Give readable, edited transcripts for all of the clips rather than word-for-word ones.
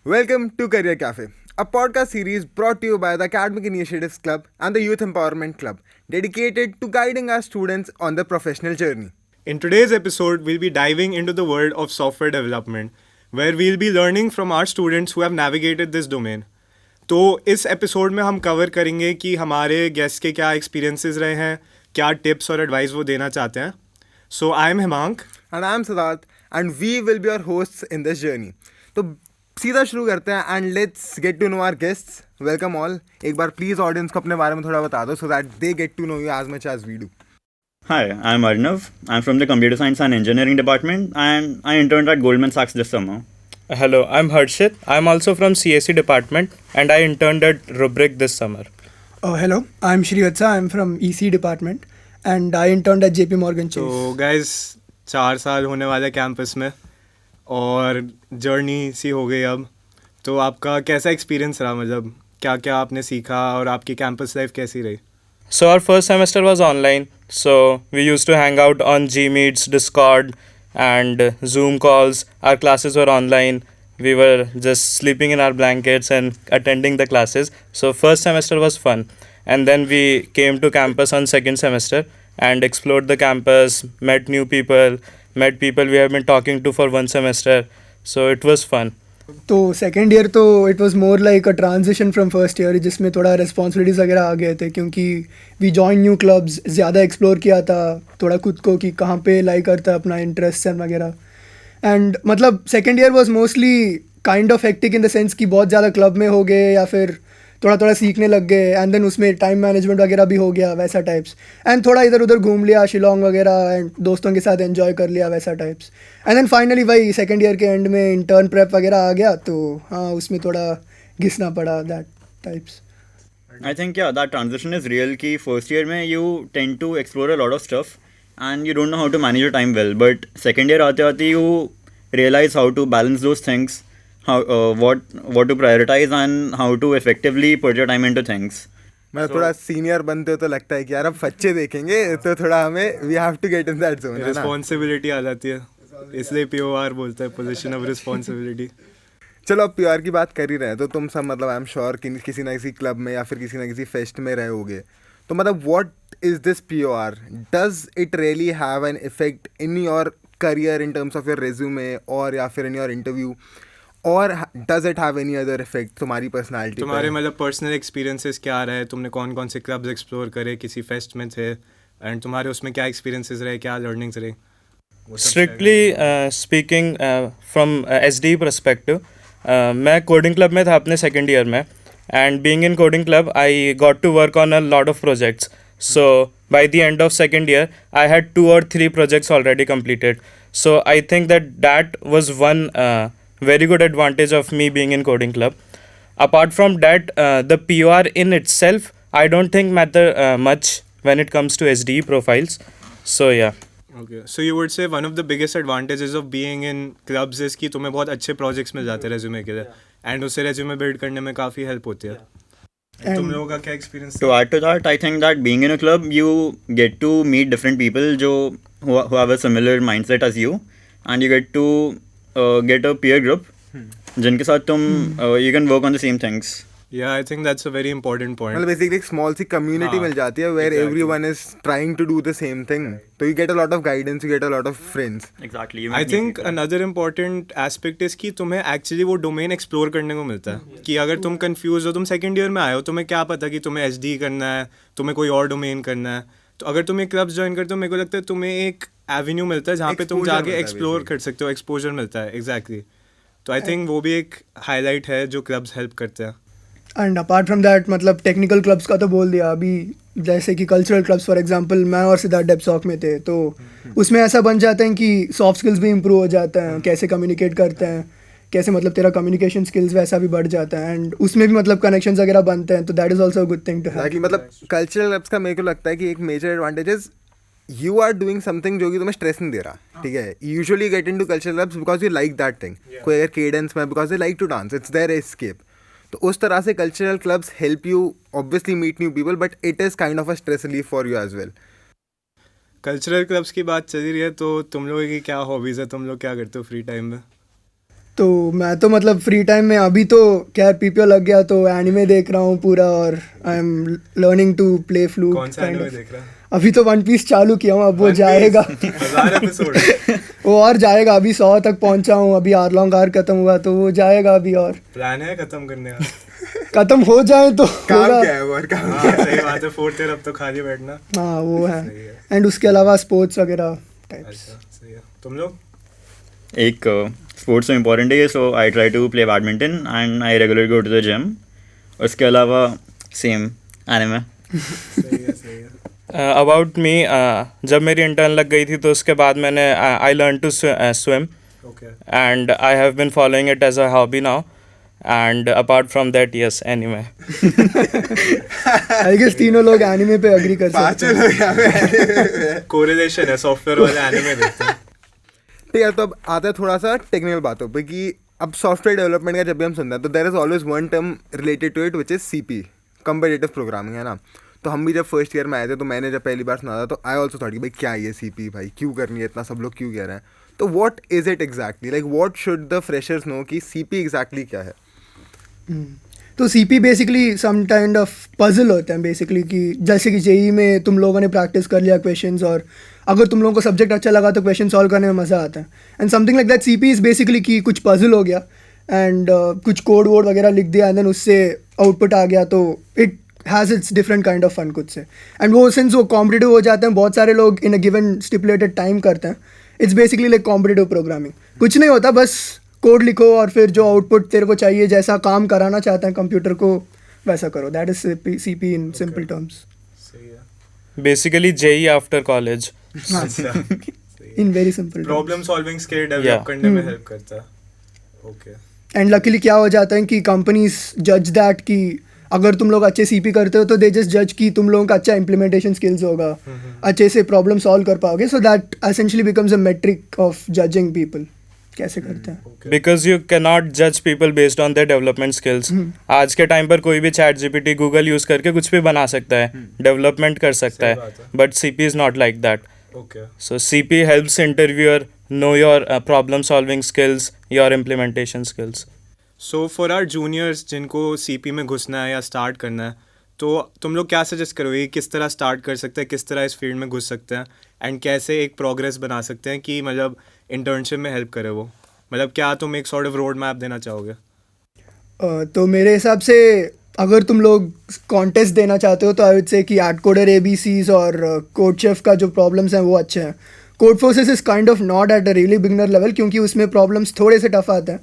Welcome to Career Cafe, a podcast series brought to you by the Academic Initiatives Club and the Youth Empowerment Club, dedicated to guiding our students on their professional journey. In today's episode, we'll be diving into the world of software development, where we'll be learning from our students who have navigated this domain. तो इस episode में हम cover करेंगे कि हमारे guest के क्या experiences रहे हैं, क्या टिप्स और एडवाइस वो देना चाहते हैं. So I am Himank And I am Siddharth, and we will be your hosts in this journey. तो सीधा शुरू करते हैं and let's get to know our guests. Welcome all. एक बार प्लीज ऑडियंस को अपने बारे में थोड़ा बता दो so that they get to know you as much as we do. Hi, I'm Arnav. I'm from the Computer Science and Engineering Department and I interned at Goldman Sachs this summer. Hello, I'm Harshit. I'm also from CSE department and I interned at Rubrik this summer. Oh, hello. I'm Srivatsa. I'm from EC department and I interned at JP Morgan Chase. तो guys 4 साल होने वाले campus में और journey सी हो गई अब. तो आपका कैसा एक्सपीरियंस रहा, मतलब क्या क्या आपने सीखा और आपकी कैंपस लाइफ कैसी रही? So our first semester was online. So we used to hang out on Gmeets, Discord and Zoom calls. Our classes were online. We were just sleeping in our blankets and attending the classes. So first semester was fun. And then we came to campus on second semester and explored the campus, met new people, met people we have been talking to for one semester. So it was fun. तो second year तो it was more like a transition from first year, जिसमें थोड़ा responsibilities वगैरह आ गए थे क्योंकि we join new clubs, ज़्यादा explore किया था थोड़ा खुद को कि कहाँ पे लाई करता है अपना इंटरेस्ट एंड वगैरह. एंड मतलब second year was mostly kind of hectic in the sense कि बहुत ज़्यादा क्लब में हो गए या फिर थोड़ा थोड़ा सीखने लग गए एंड देन उसमें टाइम मैनेजमेंट वगैरह भी हो गया वैसा टाइप्स. एंड थोड़ा इधर उधर घूम लिया शिलोंग वगैरह एंड दोस्तों के साथ एंजॉय कर लिया वैसा टाइप्स. एंड देन फाइनली भाई सेकेंड ईयर के एंड में इंटर्न प्रेप वगैरह आ गया तो हाँ उसमें थोड़ा घिसना पड़ा that types. I think that transition is real कि first year में you tend to explore a lot of stuff and you don't know how to manage your time well. But second year आते आते you realize how to balance those things, how what to prioritize and how to effectively put your time into things. मतलब थोड़ा senior बनते हो तो लगता है कि यार अब बच्चे देखेंगे तो थोड़ा हमें we have to get in that zone, है ना. रिस्पॉन्सिबिलिटी आ जाती है, इसलिए POR बोलता है, पोजीशन ऑफ रिस्पॉन्सिबिलिटी. चलो अब प्योर की बात कर ही रहे हैं तो तुम सब मतलब आई एम श्योर कि किसी ना किसी क्लब में या फिर किसी ना किसी फेस्ट में रहे होगे. तो मतलब what is this POR? Does it really have an effect in your career in terms of your resume और या फिर इन योर इंटरव्यू, और does it have any other effect तुम्हारी पर्सनालिटी? तुम्हारे मतलब पर्सनल एक्सपीरियंसेस क्या रहे, तुमने कौन कौन से क्लब्स एक्सप्लोर करे, किसी फेस्ट में थे, एंड तुम्हारे उसमें क्या एक्सपीरियंसेस रहे, क्या लर्निंग्स रहे? Strictly speaking from SD perspective, मैं कोडिंग क्लब में था अपने सेकेंड ईयर में and being in coding club I got to work on a lot of projects. So by the end of second year, I had 2 or 3 projects already completed. So I think that was one very good advantage of me being in coding club. Apart from that, the POR in itself, I don't think matter much when it comes to SDE profiles. So yeah. Okay, so you would say one of the biggest advantages of being in clubs is कि तुम्हें बहुत अच्छे projects मिल जाते हैं resume के लिए, and उससे resume build करने में काफ़ी हेल्प होती है. तुम लोगों का क्या experience? To add to that, I think that being in a club you get to meet different people who have a similar mindset as you and you get to get a peer group जिनके साथ तुम you can work on the same things. Yeah, I think that's a very important point. मतलब basically एक small सी community मिल जाती है where everyone is trying to do the same thing, तो you get a lot of guidance, you get a lot of friends. Exactly. You I meet think people. Another important aspect is कि तुम्हें actually वो domain explore करने को मिलता है. कि अगर तुम कंफ्यूज हो, तुम सेकंड ईयर में आए हो, तुम्हें क्या पता कि तुम्हें SD करना है, तुम्हें कोई और डोमेन करना है, तो अगर तुम एक क्लब्स ज्वाइन करते हो, मेरे को लगता है तुम्हें एक एवेन्यू मिलता है जहाँ पे तुम Exposure जाके मिलता है एक्सप्लोर कर सकते हो, एक्सपोजर मिलता है. एग्जैक्टली. तो आई थिंक वो भी एक हाईलाइट है जो क्लब्स हेल्प करते हैं. एंड अपार्ट फ्रॉम दैट मतलब टेक्निकल क्लब्स का तो बोल दिया अभी, जैसे कि कल्चरल क्लब्स फॉर एग्जांपल मैं और सिद्धार्थ डेप्सॉक में थे तो उसमें ऐसा बन जाता है कि सॉफ्ट स्किल्स भी इंप्रूव हो जाते हैं, कैसे कम्युनिकेट करते हैं, कैसे मतलब तेरा कम्युनिकेशन स्किल्स वैसा भी बढ़ जाता है एंड उसमें भी मतलब कनेक्शंस वगैरह बनते हैं, तो that is also a good thing to have. Exactly, मतलब कल्चरल क्लब्स का मेरे को लगता है कि एक major advantage is you are doing something जो कि तुम्हें स्ट्रेस नहीं दे रहा. ठीक है, usually get into cultural clubs because you like that thing. कोई अगर केडेंस में because they like to dance, it's their escape. तो उस तरह से cultural clubs help you obviously meet new people, but it is kind of a stress relief for you as well. Cultural clubs की बात चली रही है, तो तुम लोगों की क्या हॉबीज़ है, तुम लोग क्या करते हो फ्री टाइम में? तो मैं तो मतलब फ्री टाइम में अभी तो क्या पीपीओ लग गया तो एनिमे देख रहा हूँ पूरा और I am learning to play flute कौन सा एनिमे देख रहा है? अभी तो वन पीस चालू किया हूँ, अब वो जाएगा 1000 एपिसोड वो और जाएगा, अभी 100 तक पहुँचा हूँ, अभी आर्लॉन्ग आर खत्म हुआ तो वो जाएगा अभी और प्लान है खत्म करने का? खत्म हो जाए तो काम होगा। क्या है वो और काम हाँ सही बात है, 4th ईयर अब तो खाली बैठना। हाँ वो है, सही है। एंड उसके अलावा स्पोर्ट्स वगैरह टाइप्स। अच्छा सही है। तुम लोग? एक स्पोर्ट्स में इंपॉर्टेंट है, so I try to play badminton and I regularly go to the gym. उसके अलावा सेम एनिमे। सही है सही है। अबाउट मी, जब मेरी इंटर्न लग गई थी तो उसके बाद मैंने I learn to swim okay and I have been following it as a hobby now. And apart from that, yes, anime. I guess तीनों लोग एनिमे पे एग्री कर सकते पांचों हैं। लोग यहाँ पे कोरिलेशन है, सॉफ्टवेयर वाले एनिमे देखते हैं। ठीक है, तो अब आता है थोड़ा सा टेक्निकल बातों पे कि अब सॉफ्टवेयर डेवलपमेंट का जब भी हम सुनते हैं तो there is always one term related to it which is CP, competitive programming, है ना। तो हम भी जब फर्स्ट ईयर में आए थे तो मैंने जब पहली बार सुना था तो आई ऑल्सो थॉट कि भाई क्या ये सीपी, भाई क्यों करनी है, इतना सब लोग क्यों कह रहे हैं। तो what is it exactly, like what should the freshers know कि सीपी एग्जैक्टली क्या है? तो CP basically some kind of puzzle होता है बेसिकली, कि जैसे कि जेई में तुम लोगों ने प्रैक्टिस कर लिया क्वेश्चंस और अगर तुम लोगों को सब्जेक्ट अच्छा लगा तो क्वेश्चन सॉल्व करने में मज़ा आता है। And something like that CP is basically कि कुछ पजल हो गया एंड कुछ कोड वोड वगैरह लिख दिया एंड देन उससे आउटपुट आ गया, तो it has its different kind of fun खुद से। एंड वो सिंस वो कॉम्पिटिटिव हो जाते हैं, बहुत सारे लोग इन अ गिवन स्टिपुलेटेड टाइम करते हैं, it's basically like competitive programming. कुछ नहीं होता, बस कोड लिखो और फिर जो आउटपुट तेरे को चाहिए, जैसा काम कराना चाहते हैं कंप्यूटर को वैसा करो। That is CP in simple terms, सही है। Basically, JEE after college. अच्छा in very simple problem solving skill develop Yeah. करने में हेल्प करता है। ओके एंड लकीली क्या हो जाता है कि कंपनीज जज दैट कि अगर तुम लोग अच्छे सीपी करते हो तो दे जस्ट जज कि तुम लोगों का अच्छा इम्प्लीमेंटेशन स्किल्स होगा, अच्छे से प्रॉब्लम सॉल्व कर पाओगे। So that essentially becomes a metric of judging people कैसे करते हैं। Because you cannot judge people based on their development skills. आज के टाइम पर कोई भी चैट जीपीटी गूगल यूज़ करके कुछ भी बना सकता है, डेवलपमेंट कर सकता सही है, बात है। But CP is not like that. Okay So CP helps interviewer know your problem solving skills, your implementation skills. So for our juniors जिनको सीपी में घुसना है या स्टार्ट करना है, तो तुम लोग क्या सजेस्ट करोगे, किस तरह स्टार्ट कर सकते हैं, किस तरह इस फील्ड में घुस सकते हैं, एंड कैसे एक प्रोग्रेस बना सकते हैं कि मतलब इंटर्नशिप में हेल्प करे वो, मतलब क्या तुम एक सॉर्ट ऑफ रोड मैप देना चाहोगे? तो मेरे हिसाब से अगर तुम लोग कॉन्टेस्ट देना चाहते हो तो आई वुड से कि एडकोडर ABCs और कोड शेफ का जो प्रॉब्लम्स हैं वो अच्छे हैं। Code forces is kind of not at a really beginner level, क्योंकि उसमें प्रॉब्लम्स थोड़े से टफ आते हैं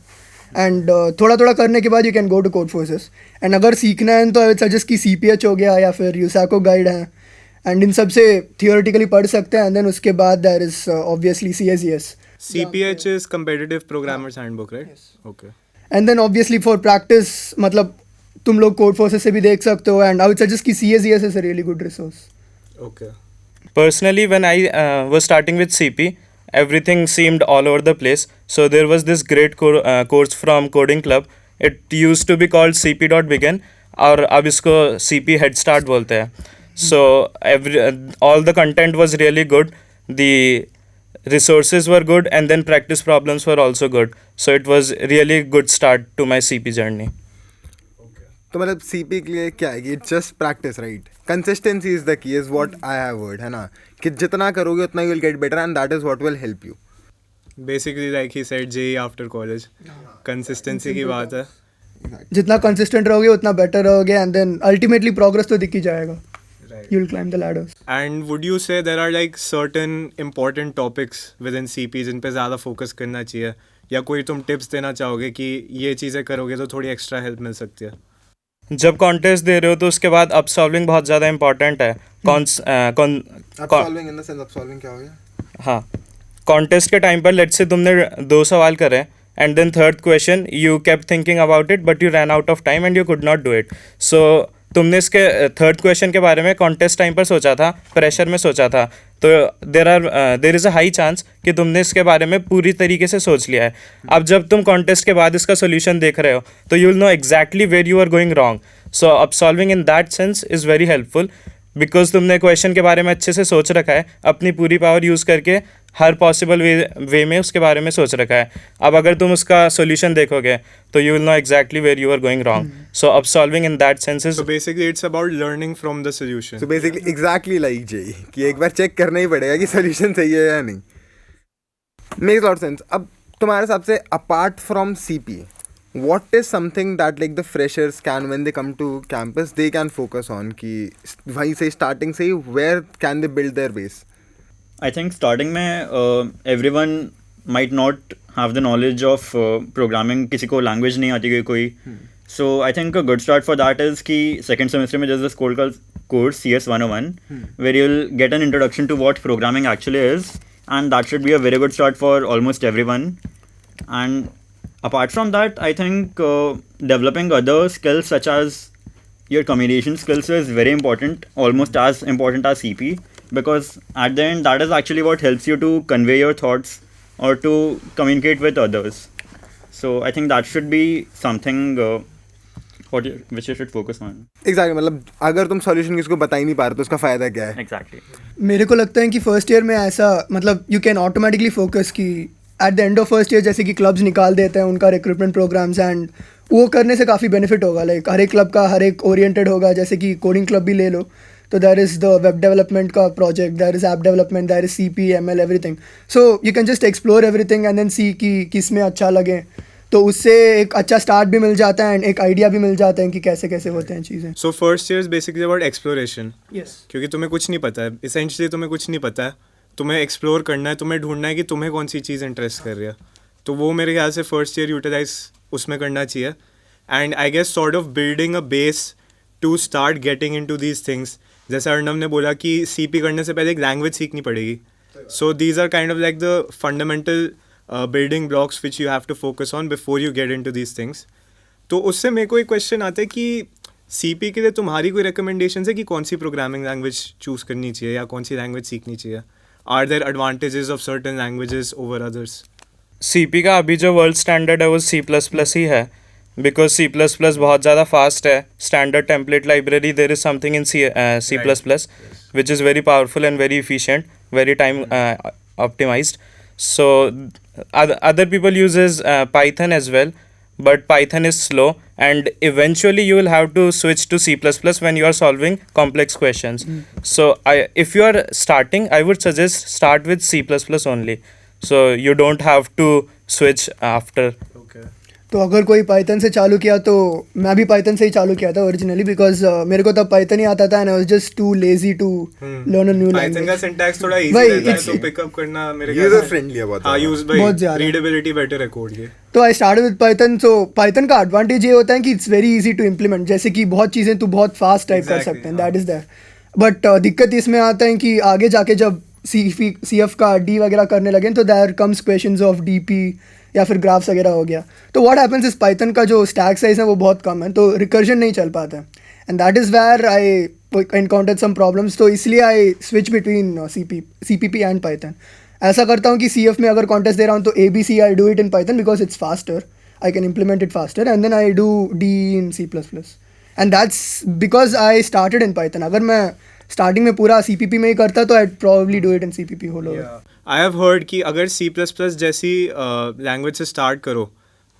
एंड थोड़ा थोड़ा करने के बाद you can go to Codeforces. And अगर सीखना है तो आई वुड सजेस्ट कि CPH हो गया या फिर यूसाको गाइड है, एंड इन सब से थियोरेटिकली पढ़ सकते हैं। एंड देन उसके बाद there is obviously CSES, CPH is competitive programmers handbook, right? Okay and then obviously for practice मतलब तुम लोग कोड फोर्सेस से भी देख सकते हो। एंड आई वुड सजेस्ट कि CSES is a really good resource. Okay Personally, when I was starting with CP, everything seemed all over the place. So there was this great course from Coding Club. It used to be called CP.begin, और अब इसको CP Head Start बोलते हैं. So all the content was really good. The resources were good, and then practice problems were also good. So it was really good start to my CP journey. तो मतलब CP के लिए क्या है कि it's just practice, right? Consistency is the key, is what I have heard, है ना, कि जितना करोगे उतना you will get better and that is what will help you. Basically like he said JEE after college, consistency की बात है। जितना कंसिस्टेंट रहोगे उतना बेटर रहोगे, एंड देन अल्टीमेटली प्रोग्रेस तो दिख ही जाएगा। You will climb the ladders. And would you say there are like certain important topics within CP जिन पे ज़्यादा फोकस करना चाहिए, या कोई तुम टिप्स देना चाहोगे कि ये चीज़ें करोगे तो थोड़ी एक्स्ट्रा हेल्प मिल सकती है? जब कॉन्टेस्ट दे रहे हो तो उसके बाद अप सॉल्विंग बहुत ज़्यादा इंपॉर्टेंट है. Solving in the sense of solving क्या हो गया? हाँ, कॉन्टेस्ट के टाइम पर लेट्स से तुमने 2 सवाल करे and then third question you kept thinking about it but you ran out of time and you could not do it. So तुमने इसके थर्ड क्वेश्चन के बारे में कॉन्टेस्ट टाइम पर सोचा था, प्रेशर में सोचा था, तो देर इज़ अ हाई चांस कि तुमने इसके बारे में पूरी तरीके से सोच लिया है. अब जब तुम कॉन्टेस्ट के बाद इसका सोल्यूशन देख रहे हो तो you will know exactly where you are going wrong. So अब solving in that sense is very helpful because तुमने क्वेश्चन के बारे में अच्छे से सोच रखा है, अपनी पूरी पावर यूज़ करके हर पॉसिबल वे में उसके बारे में सोच रखा है. अब अगर तुम उसका सोल्यूशन देखोगे तो you will know exactly where you are going wrong. So अब solving in that sense is So basically, it's about learning from the solution. So basically exactly like जे कि एक बार चेक करना ही पड़ेगा कि सोल्यूशन सही है या नहीं. Makes lot sense. अब तुम्हारे हिसाब से apart from CP what is something that like the freshers can when they come to campus they can focus on कि वहीं से starting से ही where can they build their base? I think starting में everyone might not have the knowledge of programming. किसी को language नहीं आती कोई. So I think a good start for that is कि second semester में there's this course CS 101 where you'll get an introduction to what programming actually is, and that should be a very good start for almost everyone. And apart from that, I think developing other skills such as your communication skills is very important, almost as important as CP, because at the end that is actually what helps you to convey your thoughts or to communicate with others. So I think that should be something which you should focus on. Exactly. मतलब अगर तुम solution किसी को बता ही नहीं पा रहे तो उसका फ़ायदा क्या है? Exactly. मेरे को लगता है कि फर्स्ट ईयर में ऐसा मतलब यू कैन ऑटोमेटिकली फोकस कि eight the end of first year जैसे कि क्लब्स निकाल देते हैं उनका रिक्रूटमेंट प्रोग्राम्स, एंड वो करने से काफ़ी बेनिफिट होगा. लाइक हर एक क्लब का हर एक ओरिएंटेड होगा. जैसे कि कोडिंग क्लब भी ले लो तो there is the web development का project, there is app development, there is CP, ML, everything. So you can just explore everything and then see कि किस में अच्छा लगे. तो उससे एक अच्छा स्टार्ट भी मिल जाता है एंड एक आइडिया भी मिल जाता है कि कैसे कैसे होते हैं चीज़ें. So first year is basically about exploration. Yes. क्योंकि तुम्हें कुछ नहीं पता है, essentially तुम्हें कुछ नहीं पता है, तुम्हें एक्सप्लोर करना है, तुम्हें ढूंढना है कि तुम्हें कौन सी चीज़ इंटरेस्ट कर रही है. तो वो मेरे ख्याल से फर्स्ट ईयर यूटिलाइज उसमें करना चाहिए. And I guess sort of building a base to start getting into these things. जैसे अर्णव ने बोला कि CP करने से पहले एक लैंग्वेज सीखनी पड़ेगी. So these are kind of like the fundamental building blocks which you have to focus on before you get into these things. तो उससे मेरे को एक क्वेश्चन आता है कि CP के लिए तुम्हारी कोई रिकमेंडेशन है कि कौन सी प्रोग्रामिंग लैंग्वेज चूज़ करनी चाहिए या कौन सी लैंग्वेज सीखनी चाहिए? Are there advantages of certain languages over others? CP का अभी जो वर्ल्ड स्टैंडर्ड है वो C++ ही है, बिकॉज C++ बहुत ज़्यादा फास्ट है. Standard template library there is something in C++ which is very powerful and very efficient, very time optimized. So other people uses Python as well, but Python is slow, and eventually you will have to switch to C++ when you are solving complex questions. So if you are starting, I would suggest start with C++ only, so you don't have to switch after. Okay. तो अगर कोई Python से चालू किया तो मैं भी Python से ही चालू किया था ओरिजिनली, बिकॉज मेरे को तब पाइथन ही आता था and I was just too lazy to learn a new Python का लैंग्वेज. सिंटैक्स थोड़ा इजी भाई, रहता है it's- तो पिकअप करना मेरे यूजर फ्रेंडली है बहुत हाँ ज़्यादा. यूज बहुत भाई ज़्यादा. रीडेबिलिटी बेटर है कोड के. तो I start with Python. So Python का एडवांटेज ये होता है कि it's very easy to implement. जैसे कि बहुत चीज़ें तू बहुत फास्ट टाइप कर Exactly, सकते हैं, हाँ. That is that. बट दिक्कत इसमें आता है कि आगे जाके जब CF का D वगैरह करने लगे तो there comes questions of DP या फिर ग्राफ्स वगैरह हो गया. तो व्हाट हैपेंस इस पाइथन का जो स्टैक साइज है वो बहुत कम है, तो रिकर्जन नहीं चल पाता है, and that is where I encountered some problems. तो इसलिए I switch between CPP and Python. ऐसा करता हूँ कि CF में अगर कॉन्टेस्ट दे रहा हूँ तो ABC I do it in Python because it's faster, I can implement it faster, and then I do D in C++. And that's because I started in Python. अगर मैं स्टार्टिंग में पूरा CPP में ही करता तो I probably do it in CPP whole over. I have heard कि अगर C++ जैसी लैंग्वेज से स्टार्ट करो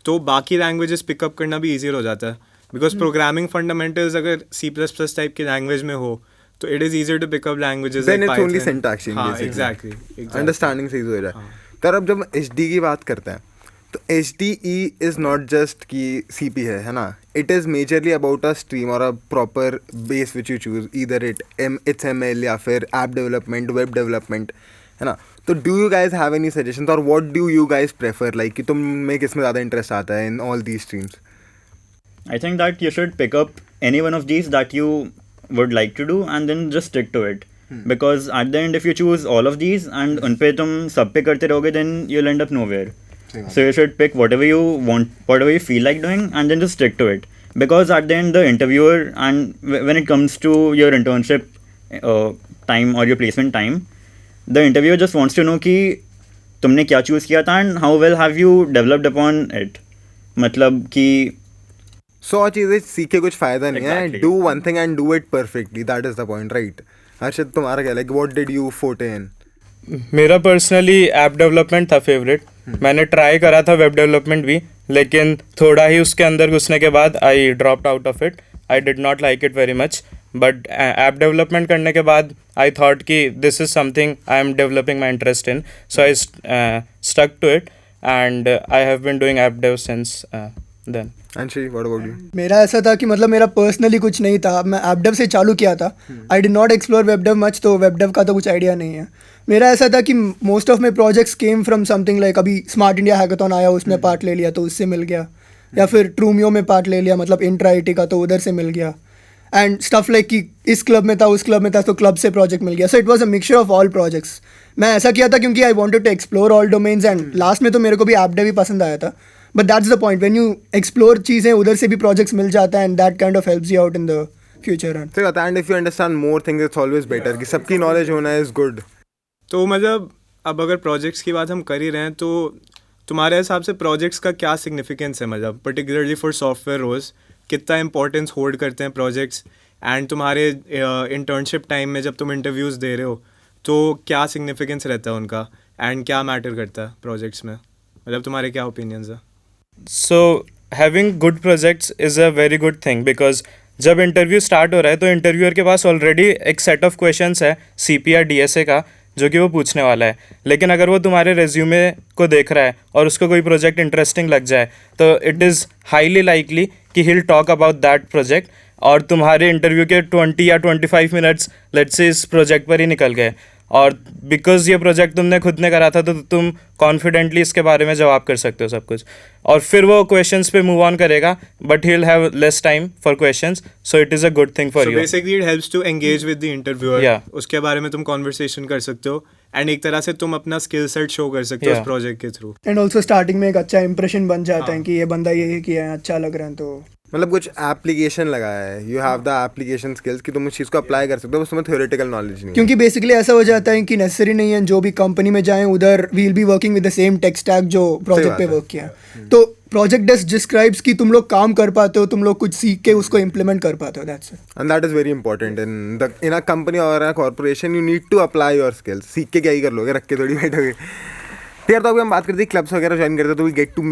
तो बाकी लैंग्वेजेस पिकअप करना भी ईजियर हो जाता है. बिकॉज प्रोग्रामिंग फंडामेंटल्स अगर C++ टाइप की लैंग्वेज में हो तो it is easier to pick up languages Then it's only syntax change, हाँ basically. एग्जैक्टली अंडरस्टैंडिंग सही हो रहा है. तर अब जब HD की बात करते हैं तो HDE इज़ नॉट जस्ट कि CP है ना. It is majorly about a stream और a proper base which you choose, either it's ML या फिर ऐप डेवलपमेंट, वेब डेवलपमेंट, है ना. तो do you guys have any suggestion और what do you guys prefer, like कि तुम में किस में ज़्यादा इंटरेस्ट आता है in all these streams? I think that you should pick up any one of these that you would like to do and then just stick to it. Because at the end, if you choose all of these and उन पे तुम सब पे करते रहोगे, then you'll end up nowhere. So you should pick whatever you want, whatever you feel like doing, and then just stick to it. Because at the end, the interviewer and when it comes to your internship time or your placement time, the interviewer just wants to know कि तुमने क्या choose किया था and how well have you developed upon it. मतलब कि 100 चीज़ें सीखे कुछ फ़ायदा नहीं है. Exactly. Do one thing and do it perfectly, that is the point, right? Harshad तुम्हारा क्या, लाइक व्हाट डिड यू फोटे इन? मेरा पर्सनली ऐप डेवलपमेंट था फेवरेट. मैंने ट्राई करा था वेब डेवलपमेंट भी, लेकिन थोड़ा ही उसके अंदर घुसने के बाद I dropped out of it. I did not like it very much. But app development करने के बाद आई थॉट कि this is something I am developing my interest in, so I stuck to it and I have been doing app dev since then. Anshi, what about you? मेरा ऐसा था कि मतलब मेरा पर्सनली कुछ नहीं था. मैं ऐप डेव से चालू किया था. आई did not explore web dev much, तो वेब डेव का तो कुछ आइडिया नहीं है. मेरा ऐसा था कि most of my projects came from something like अभी स्मार्ट इंडिया हैकाथॉन आया, उसमें पार्ट ले लिया तो उससे मिल गया, या फिर ट्रूमियो में पार्ट ले लिया, मतलब इंट्रा IT का, तो उधर से मिल गया. एंड स्टफ लाइक कि इस क्लब में था, उस क्लब में था, तो क्लब से प्रोजेक्ट मिल गया. So it was a mixture of all projects. मैं ऐसा किया था क्योंकि I wanted to explore all domains, and last में तो मेरे को भी ऐप डेव ही पसंद आया था. But that's the point, when you explore चीज़ें उधर से भी प्रोजेक्ट्स मिल जाता है, and that kind of helps you out in the future. So, and if you understand more things, it's always better. कि सबकी knowledge होना is good. तो मतलब अब अगर प्रोजेक्ट्स की बात हम कर ही रहे हैं, तो तुम्हारे हिसाब से प्रोजेक्ट्स का क्या सिग्निफिकेंस है, मतलब पर्टिकुलरली फॉर सॉफ्टवेयर रोल्स कितना इंपॉर्टेंस होल्ड करते हैं प्रोजेक्ट्स? एंड तुम्हारे इंटर्नशिप टाइम में जब तुम इंटरव्यूज़ दे रहे हो तो क्या सिग्निफिकेंस रहता है उनका, एंड क्या मैटर करता है प्रोजेक्ट्स में? मतलब तुम्हारे क्या ओपिनियंस है? So having good projects is a very good thing because जब इंटरव्यू स्टार्ट हो रहा है तो इंटरव्यूअर के पास ऑलरेडी एक सेट ऑफ क्वेश्चंस है CP या DSA का जो कि वो पूछने वाला है. लेकिन अगर वो तुम्हारे रेज्यूमे को देख रहा है और उसको कोई प्रोजेक्ट इंटरेस्टिंग लग जाए तो इट इज़ हाईली लाइकली कि he will talk about that project, और तुम्हारे इंटरव्यू के 20 या 25 मिनट्स लेट्स से इस प्रोजेक्ट पर ही निकल गए. और बिकॉज ये प्रोजेक्ट तुमने खुद ने करा था तो तुम कॉन्फिडेंटली इसके बारे में जवाब कर सकते हो सब कुछ, और फिर वो क्वेश्चंस पे मूव ऑन करेगा, but he will have less time for questions, so it is a good thing for So you. basically it helps to engage with the interviewer. Yeah. उसके बारे में तुम कॉन्वर्सेशन कर सकते हो, एंड एक तरह से तुम अपना स्किल सेट शो कर सकते हो उस Yeah. प्रोजेक्ट के थ्रू. एंड ऑल्सो स्टार्टिंग में एक अच्छा इंप्रेशन बन जाता है कि ये बंदा ये किया है, अच्छा लग रहा है. तो मतलब कुछ एप्लीकेशन लगाया है, you have the application skills कि तुम उस चीज़ को अप्लाई कर सकते हो, बस तुम्हें थ्योरेटिकल नॉलेज नहीं है. क्योंकि बेसिकली ऐसा हो जाता है कि नेसेसरी नहीं है जो भी कंपनी में जाएं उधर we will be working with the same tech stack जो प्रोजेक्ट पे बात है. वर्क किया. तो प्रोजेक्ट जस्ट डिस्क्राइब्स कि तुम लोग काम कर पाते हो, तुम लोग कुछ सीख के उसको इम्प्लीमेंट कर पाते हो. That's it. And that is very important in a company or a corporation. You need to apply your skills. सीख के क्या ही कर लोगे, रख के थोड़ी बैठोगे. तो यार, तो अभी हम बात करते हैं क्लब्स वगैरह ज्वाइन करते हैं तो we get to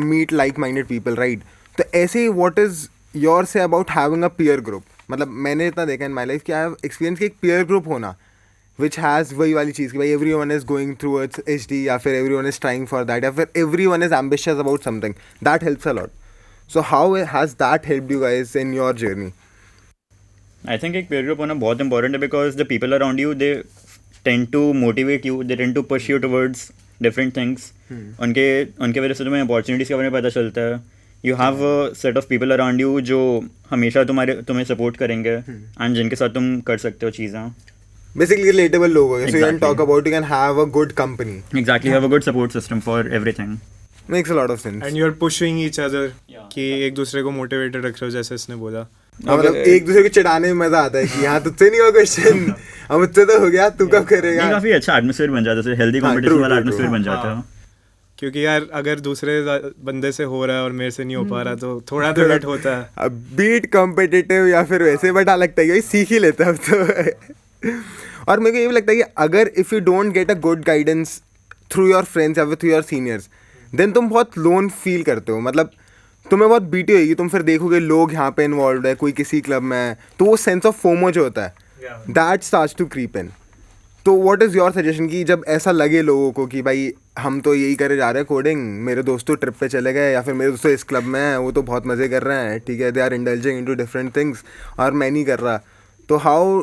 meet like-minded people, right? तो ऐसे ही what is your say about having a peer group? मतलब मैंने इतना देखा in my life कि I have experience कि एक peer group होना which has वही वाली चीज़ कि भाई everyone is going through its HD, या फिर everyone is trying for that, या फिर everyone is ambitious about something. That helps a lot. So how has that helped you guys in your journey? I think एक peer group होना बहुत important है because the people around you they tend to motivate you, they tend to push you towards different things. उनके वजह से तुम्हें opportunities के बारे में पता चलता है. You have a set of people around you जो हमेशा तुम्हें support करेंगे and जिनके साथ तुम कर सकते हो चीज़ें. Basically relatable लोग हो गए. So you can Exactly. talk about, you can have a good company. Exactly, you have a good support system for everything. Makes a lot of sense. And you are pushing each other कि एक दूसरे को motivated रख रहे हो, जैसे इसने बोला. हाँ, मतलब एक दूसरे को चिढ़ाने में मजा आता है कि हाँ तुझसे नहीं हुआ क्वेश्चन, अब मुझसे तो हो गया, तू कब ये करेगा. काफ़ी अच्छा एटमोसफियर बन जाता है, हेल्दी हाँ, कंपटीशन true, वाला true, एटमोसफियर true. बन जाता है. क्योंकि यार अगर दूसरे बंदे से हो रहा है और मेरे से नहीं हो पा रहा तो थोड़ा तो लेट होता है. अब बीट कॉम्पिटिटिव या फिर वैसे, बट हाँ लगता है कि सीख ही लेते हैं अब तो. और मेरे को ये भी लगता है कि अगर if you don't get a good guidance through your friends या फिर थ्रू योर सीनियर्स, देन तुम बहुत लोन फील करते हो. मतलब तुम्हें बहुत बीटी होगी, तुम फिर देखोगे लोग यहाँ पे इन्वॉल्व है, कोई किसी क्लब में है, तो वो सेंस ऑफ फोमो जो होता है that starts to creep in. तो व्हाट इज़ योर सजेशन कि जब ऐसा लगे लोगों को कि भाई हम तो यही करे जा रहे हैं कोडिंग, मेरे दोस्तों ट्रिप पे चले गए या फिर मेरे दोस्तों इस क्लब में हैं, वो तो बहुत मज़े कर रहे हैं, ठीक है, they are indulging into different things और मैं नहीं कर रहा, तो how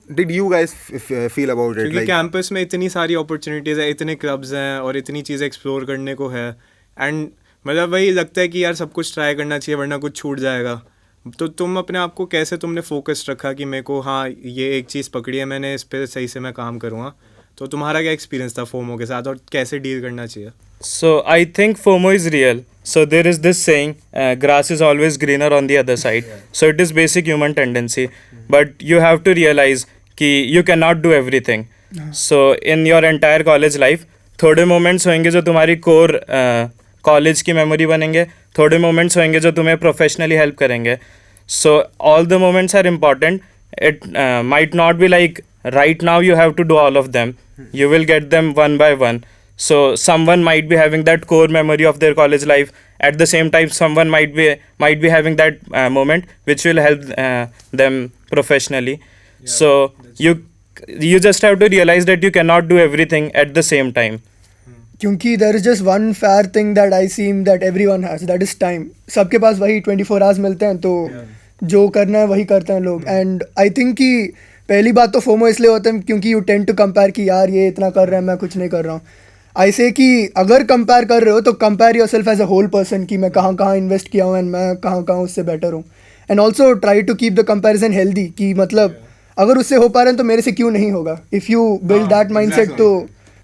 did you guys feel about it? क्योंकि कैंपस में इतनी सारी अपॉर्चुनिटीज़ है, इतने क्लब्स हैं और इतनी चीज़ें एक्सप्लोर करने को है, एंड मतलब वही लगता है कि यार सब कुछ ट्राई करना चाहिए वरना कुछ छूट जाएगा. तो तुम अपने आप को कैसे तुमने फोकस रखा कि मेरे को हाँ ये एक चीज़ पकड़ी है मैंने, इस पर सही से मैं काम करूँगा? तो तुम्हारा क्या एक्सपीरियंस था फोमो के साथ और कैसे डील करना चाहिए? So I think FOMO is real. So there is this saying, grass is always greener on the other side. So it is basic human tendency. But you have to realize कि you cannot do everything. So in your entire college life, थोड़े moments होंगे जो तुम्हारी core college की memory बनेंगे, थोड़े moments होंगे जो तुम्हें प्रोफेशनली हेल्प करेंगे. So all the moments are important. It might not be like right now you have to do all of them, You will get them one by one. So someone might be having that core memory of their college life. At the same time, someone might be having that moment which will help them professionally. So you just have to realize that you cannot do everything at the same time. क्योंकि there is just one fair thing that I seem that everyone has, that is time. सबके पास वही 24 hours मिलते हैं, तो जो करना है वही करते हैं लोग. एंड आई थिंक कि पहली बात तो फोमो इसलिए होता है क्योंकि यू टेंड टू कंपेयर कि यार ये इतना कर रहा है, मैं कुछ नहीं कर रहा हूँ. ऐसे कि अगर कंपेयर कर रहे हो तो compare yourself as a whole person कि मैं कहाँ कहाँ इन्वेस्ट किया हूँ एंड मैं कहाँ कहाँ उससे बेटर हूँ. And also try to keep the comparison healthy कि मतलब अगर उससे हो पा रहे हैं तो मेरे से क्यों नहीं होगा. If you build that mindset तो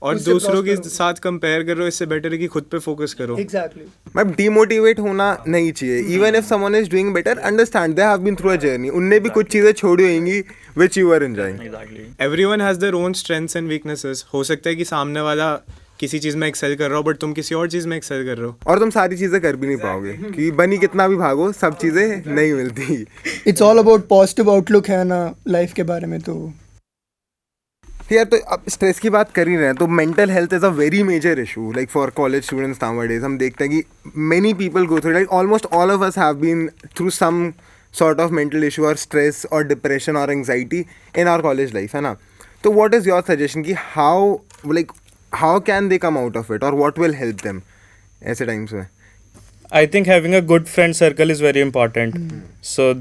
और उससे दूसरों के prosper हो. साथ कंपेयर कर रहे हो, इससे बेटर है कि खुद पे फोकस करो. एग्जैक्टली. मैं डिमोटिवेट होना नहीं चाहिए. Even if someone is doing better, understand they have been through a journey. उनने भी कुछ चीज़ें छोड़ी होंगी which you are enjoying. Exactly. Everyone has their own strengths and weaknesses. हो सकता है कि सामने वाला किसी चीज़ में एक्सेल कर रहा हो बट तुम किसी और चीज़ में एक्सेल कर रहे हो. और तुम सारी चीज़ें कर भी नहीं पाओगे कि बनी कितना भी भागो, सब चीज़ें नहीं मिलती. It's all about positive outlook है ना लाइफ के बारे में. तो यार तो अब स्ट्रेस की बात कर ही रहे हैं तो mental health is a very major issue like for college students nowadays. हम देखते हैं कि many people go through, like almost all of us have been through some sort of mental issue और स्ट्रेस और डिप्रेशन और anxiety in our college life, है ना. तो व्हाट इज़ योर सजेशन कि how can they come out of it और what will help them ऐसे times में? I think having a good friend circle is very important. So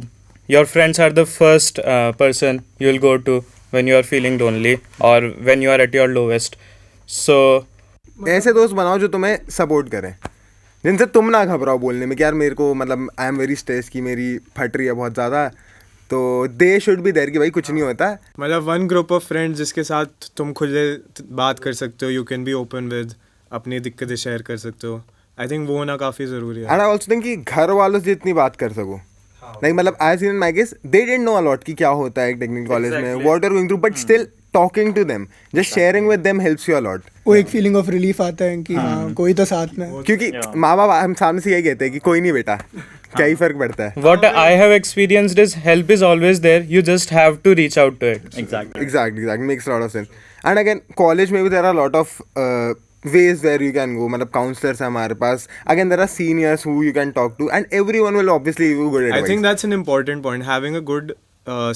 your friends are the first person you will go to when you are feeling lonely or when you are at your lowest. So ऐसे दोस्त बनाओ जो तुम्हें support करें, जिनसे तुम ना घबराओ बोलने में कि यार मेरे को मतलब आई एम वेरी स्ट्रेस की मेरी फट रही है बहुत ज़्यादा. तो दे शुड बी देयर कि भाई कुछ नहीं होता. मतलब वन ग्रुप ऑफ फ्रेंड्स जिसके साथ तुम खुले बात कर सकते हो, you can be open with, अपनी दिक्कतें शेयर कर सकते हो. आई थिंक वो होना काफ़ी ज़रूरी है. एंड आई ऑल्सो थिंक कि घर वालों से जितनी बात कर सको, लाइक मतलब I seen in my case they didn't know a lot कि क्या होता है टेक्निकल कॉलेज में, what are going through, but still talking to them, just sharing with them helps you a lot. वो एक फीलिंग ऑफ रिलीफ आता है कि हाँ कोई तो साथ में है. क्योंकि माँ बाप हम सामने से यही कहते हैं कि कोई नहीं बेटा, क्या ही फर्क पड़ता है. what I have experienced is help is always there. You just have to reach out to it. Exactly. Exactly. Makes a lot of sense. And again, college में भी there are a lot of ways where you can go. मतलब counselors हैं हमारे पास. Again, there are seniors who you can talk to, and everyone will obviously give you good advice. I think that's an important point. Having a good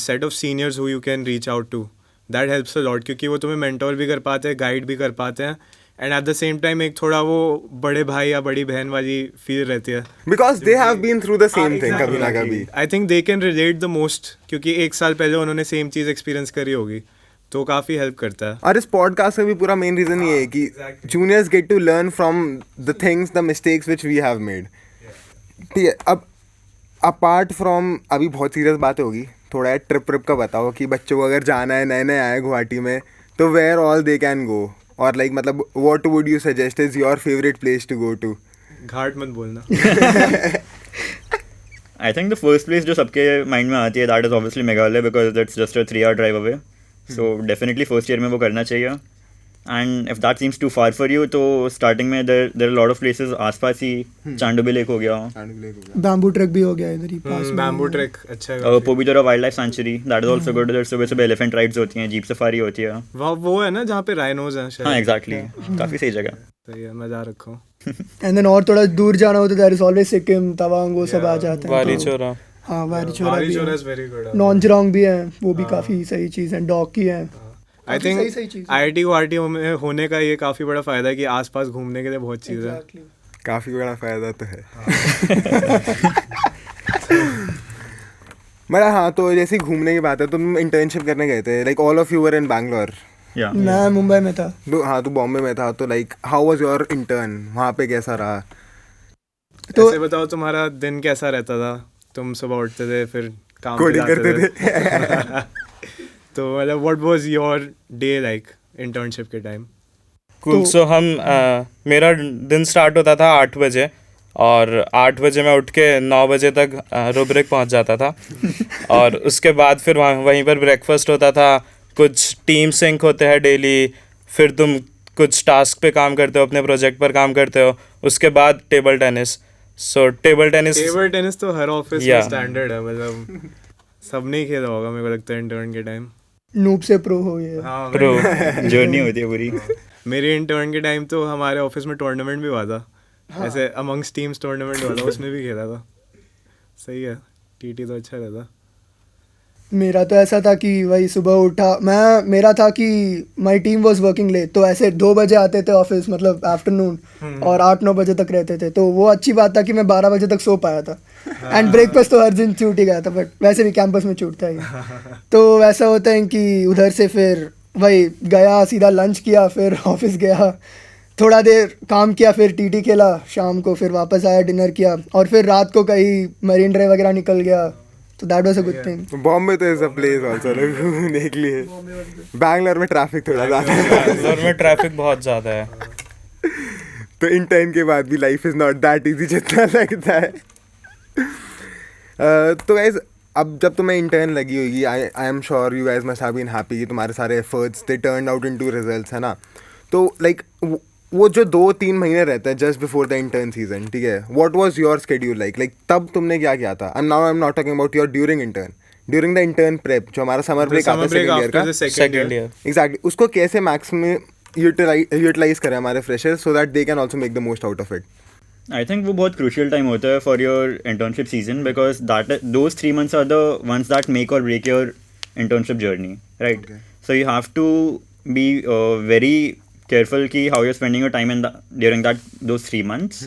set of seniors who you can reach out to, that helps a lot. क्योंकि वो तुम्हें mentor भी कर पाते हैं, guide भी कर पाते हैं, and at the same time एक थोड़ा वो बड़े भाई या बड़ी बहन वाली feel रहती है. Because they have been through the same thing कभी ना कभी. I think they can relate the most क्योंकि एक साल पहले उन्होंने same चीज़ experience करी होगी, तो काफ़ी हेल्प करता है. और इस पॉडकास्ट का भी पूरा मेन रीजन ये है कि juniors get to learn from the things, the mistakes which we have made. ठीक है, अब अपार्ट फ्रॉम अभी बहुत सीरियस बात होगी, थोड़ा ट्रिप का बताओ कि बच्चों को अगर जाना है, नए नए आए गुवाहाटी में, तो where all they can go, और लाइक मतलब what would you suggest is your favourite place to go to? घाट मत बोलना. I think the first place जो सबके माइंड में आती है that is obviously Meghalaya because that's just a 3-hour drive away. So definitely first year में वो करना चाहिए. And if that seems too far for you, तो starting में there are a lot of places आसपास ही. चांडोबी लेक हो गया, bamboo track भी हो गया इधर ही पास में. बैम्बू ट्रैक अच्छा है. Pobitora wild life sanctuary that is also good. उधर सुबह सुबह एलिफेंट राइड्स होती हैं, जीप सफारी होती है. वो है ना जहाँ पे राइनोज हैं शायद. हाँ एग्जैक्टली, काफ़ी सही जगह. सही है, मजा रखो. एंड देन और थोड़ा दूर जाना हो तो there is always Sikkim, Tawang, वो सब आ जाते हैं. वारी तो- चोरा. हाँ वारीचोरा भी Varichora है, is very good. नॉन्जरॉन्ग भी है, वो भी काफ़ी सही चीज़ है. डॉकी है. आई काफी थिंक सही चीज़ है. IIT गुवाहाटी में होने का ये काफ़ी बड़ा फ़ायदा है कि आसपास घूमने के लिए बहुत चीज़ है. Exactly. काफ़ी बड़ा फ़ायदा तो है. बड़ा हाँ, तो जैसे घूमने की बात है, तुम इंटर्नशिप करने गए थे, like all of you were in Bangalore. या मैं मुंबई में था. हाँ, तो बॉम्बे में था, तो like how was your intern, वहाँ पे कैसा रहा? तो ऐसे बताओ तुम्हारा दिन कैसा रहता था? तुम सुबह उठते थे फिर काम पे कोडिंग जाते करते थे. तो मतलब what was your day like internship के टाइम? Cool. So मेरा दिन स्टार्ट होता था 8 बजे और 8 बजे मैं उठ के 9 बजे तक रुब्रिक पहुंच जाता था. और उसके बाद फिर वहीं पर ब्रेकफास्ट होता था, कुछ टीम सिंक होते हैं डेली, फिर तुम कुछ टास्क पे काम करते हो, अपने प्रोजेक्ट पर काम करते हो. उसके बाद टेबल टेनिस. सो टेबल टेनिस तो हर ऑफिस में Yeah. स्टैंडर्ड है, मतलब सबने ही खेला होगा मेरे को लगता है इंटर्न के टाइम. नूब से प्रो हो ये। हाँ प्रो जर्नी होती है पूरी. मेरे इंटर्न के टाइम तो हमारे ऑफिस में टूर्नामेंट भी हुआ था, ऐसे अमंग्स टीम्स टूर्नामेंट हुआ था, उसमें भी खेला था. सही है, टीटी तो अच्छा रहता. मेरा तो ऐसा था कि वही सुबह उठा मेरा था कि my team was working late, तो ऐसे 2 बजे आते थे ऑफिस, मतलब आफ्टरनून, और 8-9 बजे तक रहते थे, तो वो अच्छी बात था कि मैं 12 बजे तक सो पाया था. एंड ब्रेकफास्ट तो हर दिन छूट ही गया था, बट वैसे भी कैंपस में छूटता ही. तो वैसा होता है कि उधर से फिर वही गया, सीधा लंच किया, फिर ऑफिस गया, थोड़ा देर काम किया, फिर टीटी खेला, शाम को फिर वापस आया, डिनर किया, और फिर रात को कहीं मरीन ड्राइव वगैरह निकल गया. तो that was a good thing. Bombay तो इज अ प्लेस आल्सो घूमने के लिए. बैंगलोर में ट्रैफिक थोड़ा ज़्यादा है. बैंगलोर में ट्रैफिक बहुत ज़्यादा है. तो इंटर्न के बाद भी life is not that easy जितना लगता है. तो गाइज अब जब तुम्हें इंटर्न लगी होगी, I am sure you guys must have been happy कि तुम्हारे सारे efforts they turn out into results, है ना. तो लाइक वो जो 2-3 महीने रहता है just before the intern season, ठीक है, what was your schedule like तब तुमने क्या किया था. And now I am not talking about your during the intern prep, जो हमारा समर ब्रेक आता है सेकंड ईयर का. सेकेंड ईयर एग्जैक्टली, उसको कैसे मैक्स में यूटिलाइज करें हमारे freshers so that they can also make the most out of it. I think वो बहुत crucial time होता है for your internship season because those 3 months are the ones that make or break your internship journey, right? Okay. So you have to be very careful कि how you're spending your time during those 3 months.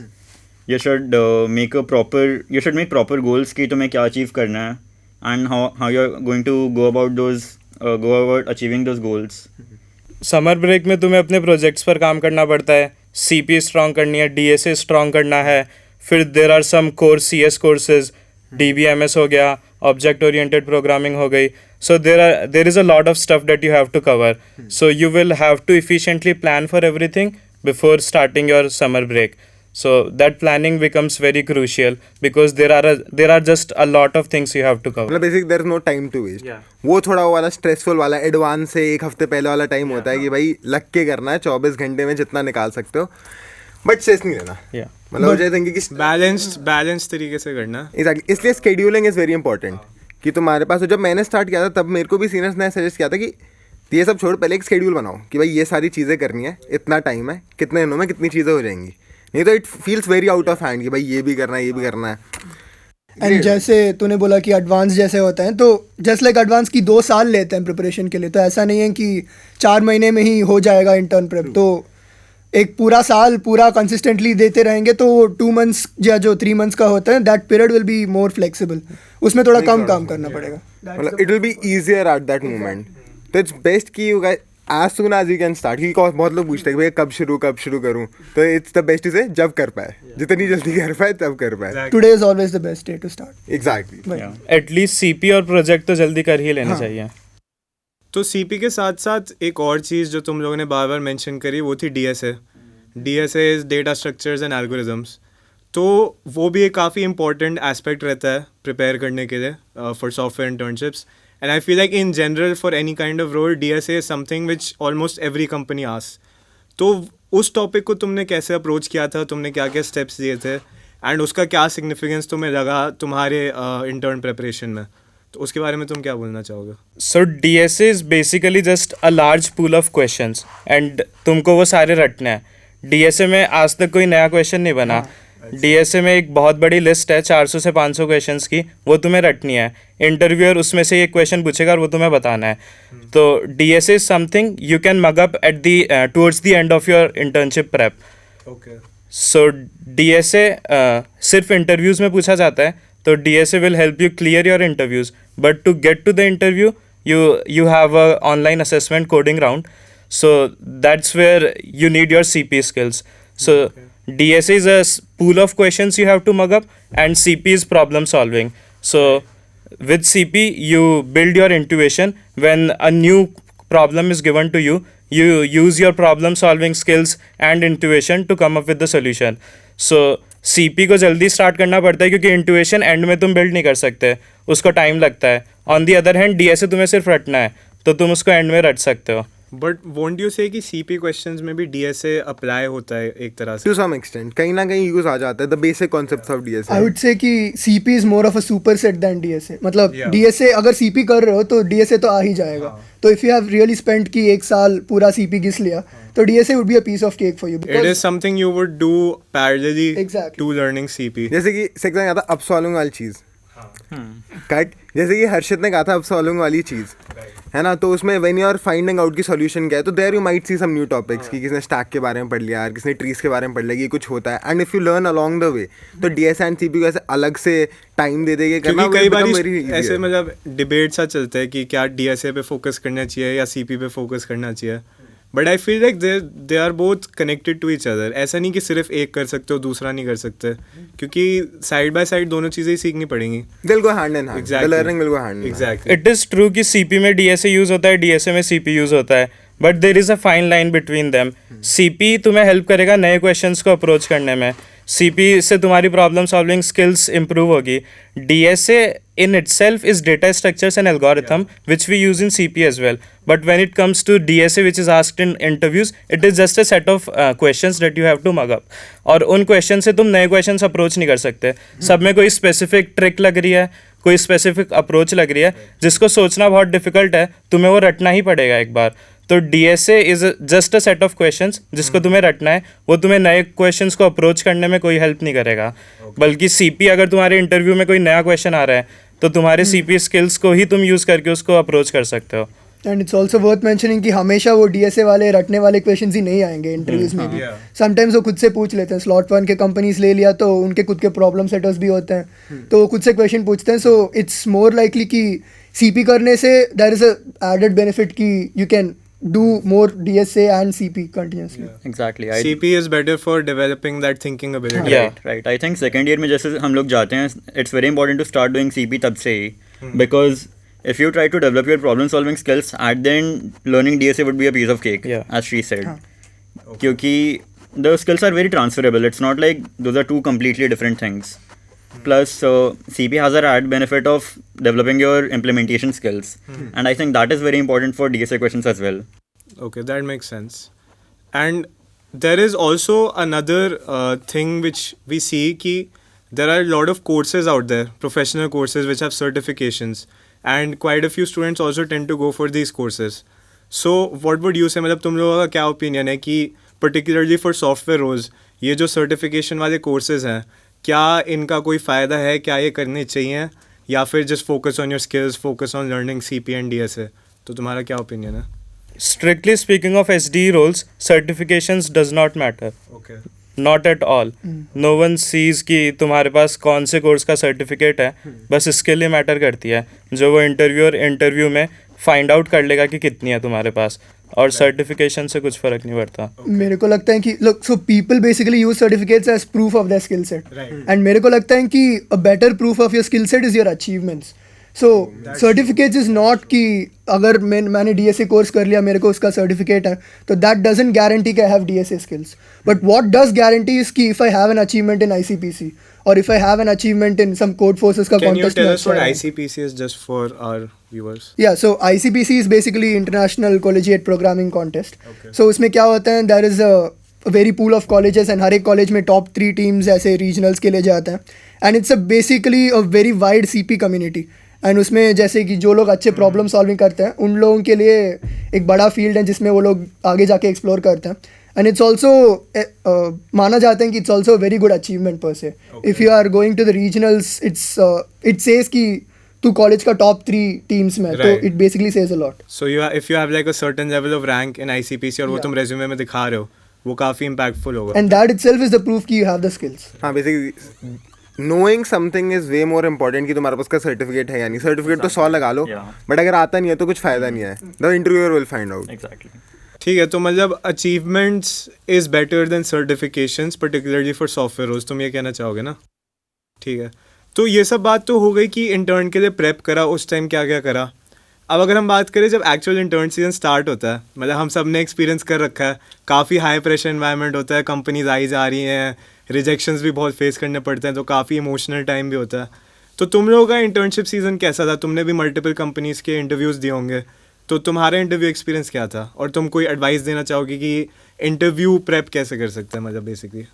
You should make proper goals कि तुम्हें क्या achieve करना है and how you're going to go about achieving those goals. Summer break में तुम्हें अपने projects पर काम करना पड़ता है. CP स्ट्रॉन्ग करनी है, DSA स्ट्रॉन्ग करना है, फिर there are some course CS courses, DBMS हो गया, ऑब्जेक्ट ओरिएंटेड प्रोग्रामिंग हो गई. So there is a lot of stuff that you have to cover. So you will have to efficiently plan for everything before starting your summer break. So that planning becomes very crucial because there are just a lot of things you have to cover. मतलब basic there is no time to waste. Yeah. वो थोड़ा वो वाला stressful वाला advance से 1 हफ्ते पहले वाला टाइम होता है कि भाई लग के करना है, 24 घंटे में जितना निकाल सकते हो, बट स्ट्रेस नहीं लेना. Yeah. मतलब मुझे थिंकिंग कि बैलेंस तरीके से करना. एग्जैक्टली, इसलिए शेड्यूलिंग इज़ वेरी इंपॉर्टेंट कि तुम्हारे पास. जब मैंने स्टार्ट किया था तब मेरे को भी सीनियर्स ने सजेस्ट किया था कि ये सब छोड़, पहले एक शेड्यूल बनाओ कि भाई ये सारी चीज़ें करनी है, इतना टाइम है, कितने दिनों में कितनी चीज़ें हो जाएंगी, नहीं तो it feels very out of hand कि भाई ये भी करना है, ये भी करना है. एंड जैसे तूने बोला कि एडवांस जैसे होता है, तो जस्ट लाइक एडवांस की 2 साल लेते हैं प्रिपरेशन के लिए, तो ऐसा नहीं है कि 4 महीने में ही हो जाएगा इंटर्न प्रेप. तो एक पूरा साल पूरा कंसिस्टेंटली देते रहेंगे तो 2 मंथ्स या जो 3 मंथ्स का होता है, that period will be more flexible. उसमें थोड़ा कम काम करना पड़ेगा. मतलब it will be easier at that moment. तो इट्स बेस्ट कि you guys as soon as you can start. क्योंकि बहुत लोग पूछते हैं कि भैया कब शुरू करूँ, तो इट्स द बेस्ट इज जब कर पाए, जितनी जल्दी कर पाए तब कर पाए. Today is always the best day to start. Exactly. Yeah. At least CP और प्रोजेक्ट तो जल्दी कर ही लेने चाहिए. तो CP के साथ साथ एक और चीज़ जो तुम लोगों ने बार बार मेंशन करी वो थी DSA. DSA is data structures and algorithms. तो वो भी एक काफ़ी इंपॉर्टेंट एस्पेक्ट रहता है प्रिपेयर करने के लिए for software internships. And I feel like in general for any kind of role, DSA is something which almost every company asks. तो उस टॉपिक को तुमने कैसे अप्रोच किया था, तुमने क्या क्या स्टेप्स दिए थे, एंड उसका क्या सिग्निफिकेंस तुम्हें लगा तुम्हारे इंटर्न प्रिपरेशन में, तो उसके बारे में तुम क्या बोलना चाहोगे? सो DSA is basically just a large pool of questions and तुमको वो सारे रटने हैं. DSA में आज तक कोई नया क्वेश्चन नहीं बना. DSA में एक बहुत बड़ी लिस्ट है 400 से 500 क्वेश्चंस की, वो तुम्हें रटनी है. इंटरव्यूअर उसमें से एक क्वेश्चन पूछेगा और वो तुम्हें बताना है. तो DSA is something you can mug up at the towards the end of your internship prep. Okay. So DSA सिर्फ इंटरव्यूज़ में पूछा जाता है, तो DSA will help you clear your interviews, but to get to the interview you have a online assessment coding round, so that's where you need your CP skills. So DSA is a pool of questions you have to mug up, and CP is problem solving. So with CP you build your intuition. When a new problem is given to you, you use your problem solving skills and intuition to come up with the solution. So CP को जल्दी start करना पड़ता है क्योंकि intuition and में तुम build नहीं कर सकते, उसको टाइम लगता है. On the other hand DSA तुम्हें सिर्फ रटना है, तो तुम उसको एंड में रट सकते हो. बट वोंट यू से कि सीपी क्वेश्चंस में भी डीएसए अप्लाई होता है एक तरह से? टू सम एक्सटेंट कहीं ना कहीं यूज आ जाता है the basic concepts of DSA. I would say कि CP is more of a superset than DSA. मतलब Yeah. DSA अगर CP कर रहे हो तो DSA तो आ ही जाएगा. तो if you have really spent कि एक साल पूरा CP घिस लिया तो DSA would be a piece of cake for you. It is something you would do parallelly Exactly. to learning CP. जैसे कि सेक्शन आता अब सॉल्विंग वाली चीज़ कट, जैसे कि हर्षित ने कहा था अब सॉल्विंग वाली चीज़ है ना, तो उसमें when you are finding out की सॉल्यूशन क्या है तो there you might see some new topics कि किसने स्टैक के बारे में पढ़ लिया, किसने ट्रीज के बारे में पढ़ लिया, ये कुछ होता है. And if you learn along the way तो DSA एंड CP को ऐसे अलग से टाइम दे देंगे करना. क्योंकि कई बार वेरी ऐसे मतलब डिबेट सा चलता है कि क्या डीएसए पे फोकस करना चाहिए या सीपी पे फोकस करना चाहिए. But I feel like they are both connected to each other. ऐसा नहीं कि सिर्फ एक कर सकते हो दूसरा नहीं कर सकते, क्योंकि साइड बाय साइड दोनों चीज़ें ही सीखनी पड़ेंगी. दिल को hand in hand, the Exactly. Learning will go hand in hand. Exactly. It is true कि CP में DSA यूज़ होता है, DSA में CP यूज़ होता है, but there is a fine line between them. CP तुम्हें हेल्प करेगा नए क्वेश्चंस को अप्रोच करने में, CP से तुम्हारी प्रॉब्लम सॉल्विंग स्किल्स इंप्रूव होगी. DSA in itself is data structures and algorithm which we use in CP as well, but when it comes to DSA which is asked in interviews, it is just a set of questions that you have to mug up. और उन question से तुम नए questions approach नहीं कर सकते. सब में कोई स्पेसिफिक ट्रिक लग रही है, कोई स्पेसिफिक अप्रोच लग रही है जिसको सोचना बहुत डिफिकल्ट है, तुम्हें वो रटना ही पड़ेगा एक बार. तो DSA is just a set of questions जिसको तुम्हें रटना है, वो तुम्हें नए क्वेश्चंस को अप्रोच करने में कोई हेल्प नहीं करेगा. बल्कि CP अगर तुम्हारे इंटरव्यू में कोई नया क्वेश्चन आ रहा है तो तुम्हारे CP स्किल्स को ही तुम यूज़ करके उसको अप्रोच कर सकते हो. And it's also worth mentioning कि हमेशा वो DSA वाले रटने वाले क्वेश्चंस ही नहीं आएंगे इंटरव्यूज में भी. समटाइम्स वो खुद से पूछ लेते हैं. स्लॉट 1 के कंपनीज ले लिया तो उनके खुद के प्रॉब्लम सेटर्स भी होते हैं, तो वो खुद से क्वेश्चन पूछते हैं. सो इट्स मोर लाइकली कि CP करने से there is a added benefit कि you can do more DSA and CP continuously. Exactly. CP is better for developing that thinking ability. Yeah. Right. I think second year में जैसे हम लोग जाते हैं, it's very important to start doing CP तब से ही, because if you try to develop your problem solving skills at the end, learning DSA would be a piece of cake, Yeah. as she said. क्योंकि the skills are very transferable. It's not like those are two completely different things. Plus, CP has an added benefit of developing your implementation skills, and I think that is very important for DSA questions as well. Okay, that makes sense. And there is also another thing which we see कि there are a lot of courses out there, professional courses which have certifications, and quite a few students also tend to go for these courses. So what would you say, मतलब तुम लोगों का क्या opinion है कि particularly for software roles ये जो certification वाले courses हैं, क्या इनका कोई फ़ायदा है, क्या ये करने चाहिए, या फिर just focus on your skills, focus on learning CP and DSA? तो तुम्हारा क्या opinion है? Strictly speaking of SD roles, certifications does not matter. Okay. Not at all. No one sees कि तुम्हारे पास कौन से कोर्स का सर्टिफिकेट है, बस स्किल ही मैटर करती है, जो वो इंटरव्यू में फाइंड आउट कर लेगा कि कितनी है तुम्हारे पास, और सर्टिफिकेशन से कुछ फर्क नहीं पड़ता. मेरे को लगता है कि look, so people basically use certificates as proof of their skill set. Right. And मेरे को लगता है कि a better proof of your skill set is your achievements. So certificates is not कि अगर मैंने DSA कोर्स कर लिया मेरे को उसका सर्टिफिकेट है, तो that doesn't guarantee कि I have DSA skills. But what does guarantee is कि if I have an achievement in ICPC or if I have an achievement in some code forces का Can you contest tell में us what अच्छा है. ICPC is just for our viewers? Yeah, so ICPC is basically International Collegiate Programming Contest. Okay. So उसमें क्या होता है, there is a very pool of colleges and हर एक college में top 3 teams ऐसे regionals के लिए जाते हैं, and it's a basically a very wide CP community. And उसमें जैसे कि जो लोग अच्छे प्रॉब्लम सॉल्विंग करते हैं उन लोगों के लिए एक बड़ा फील्ड है जिसमें वो लोग आगे जाके एक्सप्लोर करते हैं. एंड इट्स ऑल्सो माना जाता है कि it's also very good achievement per se. If you are going to the regionals it says कि तू कॉलेज का टॉप 3 टीम्स में, तो Right. It basically says a lot. So if you have like a certain level of rank in ICPC और वो Yeah. तुम resume में दिखा रहे हो, वो काफ़ी impactful होगा. And that itself is the proof कि यू हैव द स्किल्स. हाँ, basically knowing something is way more important कि तुम्हारे पास का सर्टिफिकेट है या नहीं. सर्टिफिकेट तो 100 लगा लो, Yeah. बट अगर आता नहीं है तो कुछ फायदा नहीं है. The interviewer will find out. Exactly. ठीक है, तो मतलब achievements is better than certifications particularly for software roles, तुम ये कहना चाहोगे ना? ठीक है, तो ये सब बात तो हो गई कि इंटर्न के लिए प्रेप करा, उस टाइम क्या क्या करा. अब अगर हम बात करें जब एक्चुअल इंटर्न सीजन स्टार्ट होता है, मतलब हम सब ने एक्सपीरियंस कर रखा है, काफ़ी हाई प्रेशर एनवायरनमेंट होता है, कंपनीज आई जा रही हैं, रिजेक्शंस भी बहुत फेस करने पड़ते हैं, तो काफ़ी इमोशनल टाइम भी होता है. तो तुम लोगों का इंटर्नशिप सीज़न कैसा था? तुमने भी मल्टीपल कंपनीज़ के इंटरव्यूज़ दिए होंगे, तो तुम्हारा इंटरव्यू एक्सपीरियंस क्या था और तुम कोई एडवाइस देना चाहोगे कि इंटरव्यू प्रेप कैसे कर सकते हैं मतलब बेसिकली?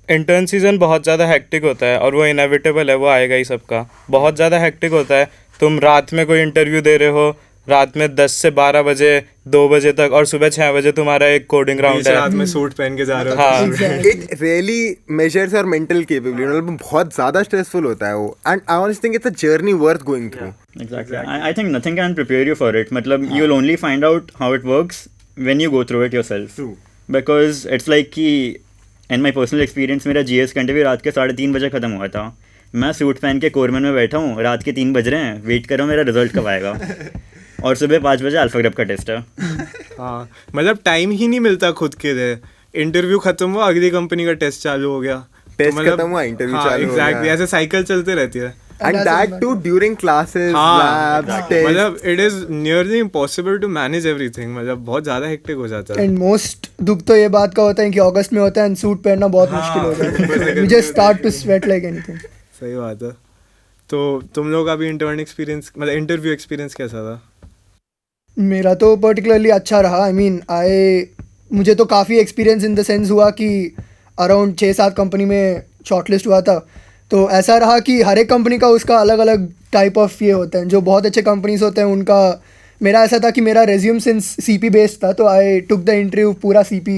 इंटर्न सीज़न बहुत ज़्यादा हेक्टिक होता है और वो इनएविटेबल है, वो आएगा ही सबका। बहुत ज़्यादा हेक्टिक होता है। तुम रात में कोई इंटरव्यू दे रहे हो, रात में 10 से 12 बजे, 2 बजे तक, और सुबह 6 बजे तुम्हारा एक कोडिंग राउंड रात है। में सूट पहन के जा रहे हो। हाँ, it really measures your mental capability, मतलब बहुत ज़्यादा स्ट्रेसफुल होता है वो, and I honestly think it's a journey worth going through. Exactly. I think nothing can prepare you for it. Matlab, you'll only find out how it works when you go through it yourself. True. Because it's like कि in my personal experience मेरा GS का interview रात के 3:30 बजे ख़त्म हुआ था. मैं सूट पहन के कोरमन में बैठा हूँ, रात के 3 बज रहे हैं, वेट कर रहा हूँ मेरा रिजल्ट कब आएगा. और सुबह 5 बजे अल्फा ग्रेप का टेस्ट है. हाँ, मतलब टाइम ही नहीं मिलता खुद के लिए. इंटरव्यू खत्म हुआ, अगली कंपनी का टेस्ट चालू हो गया. टेस्ट खत्म हुआ, इंटरव्यू चालू हो गया. एग्जैक्टली, ऐसे साइकिल चलते रहती है. And that too during classes, हाँ, labs, tests. मतलब it is nearly impossible to manage everything. मतलब बहुत ज़्यादा हेक्टिक हो जाता है. एंड मोस्ट दुख तो ये बात का होता है कि अगस्त में होता है एंड सूट पहनना बहुत मुश्किल हो जाता है. We just start to sweat like anything. सही बात है. तो तुम लोग अभी इंटर्न एक्सपीरियंस, मतलब इंटरव्यू एक्सपीरियंस कैसा था? मेरा तो पर्टिकुलरली अच्छा रहा. आई मीन मुझे तो काफ़ी एक्सपीरियंस इन द सेंस हुआ कि अराउंड 6-7 कंपनी में शॉर्टलिस्ट हुआ था. तो ऐसा रहा कि हर एक कंपनी का उसका अलग अलग टाइप ऑफ ये होते हैं. जो बहुत अच्छे कंपनीज होते हैं उनका, मेरा ऐसा था कि मेरा रेज्यूम सिंस CP बेस्ड था, तो आई टुक द इंटरव्यू पूरा CP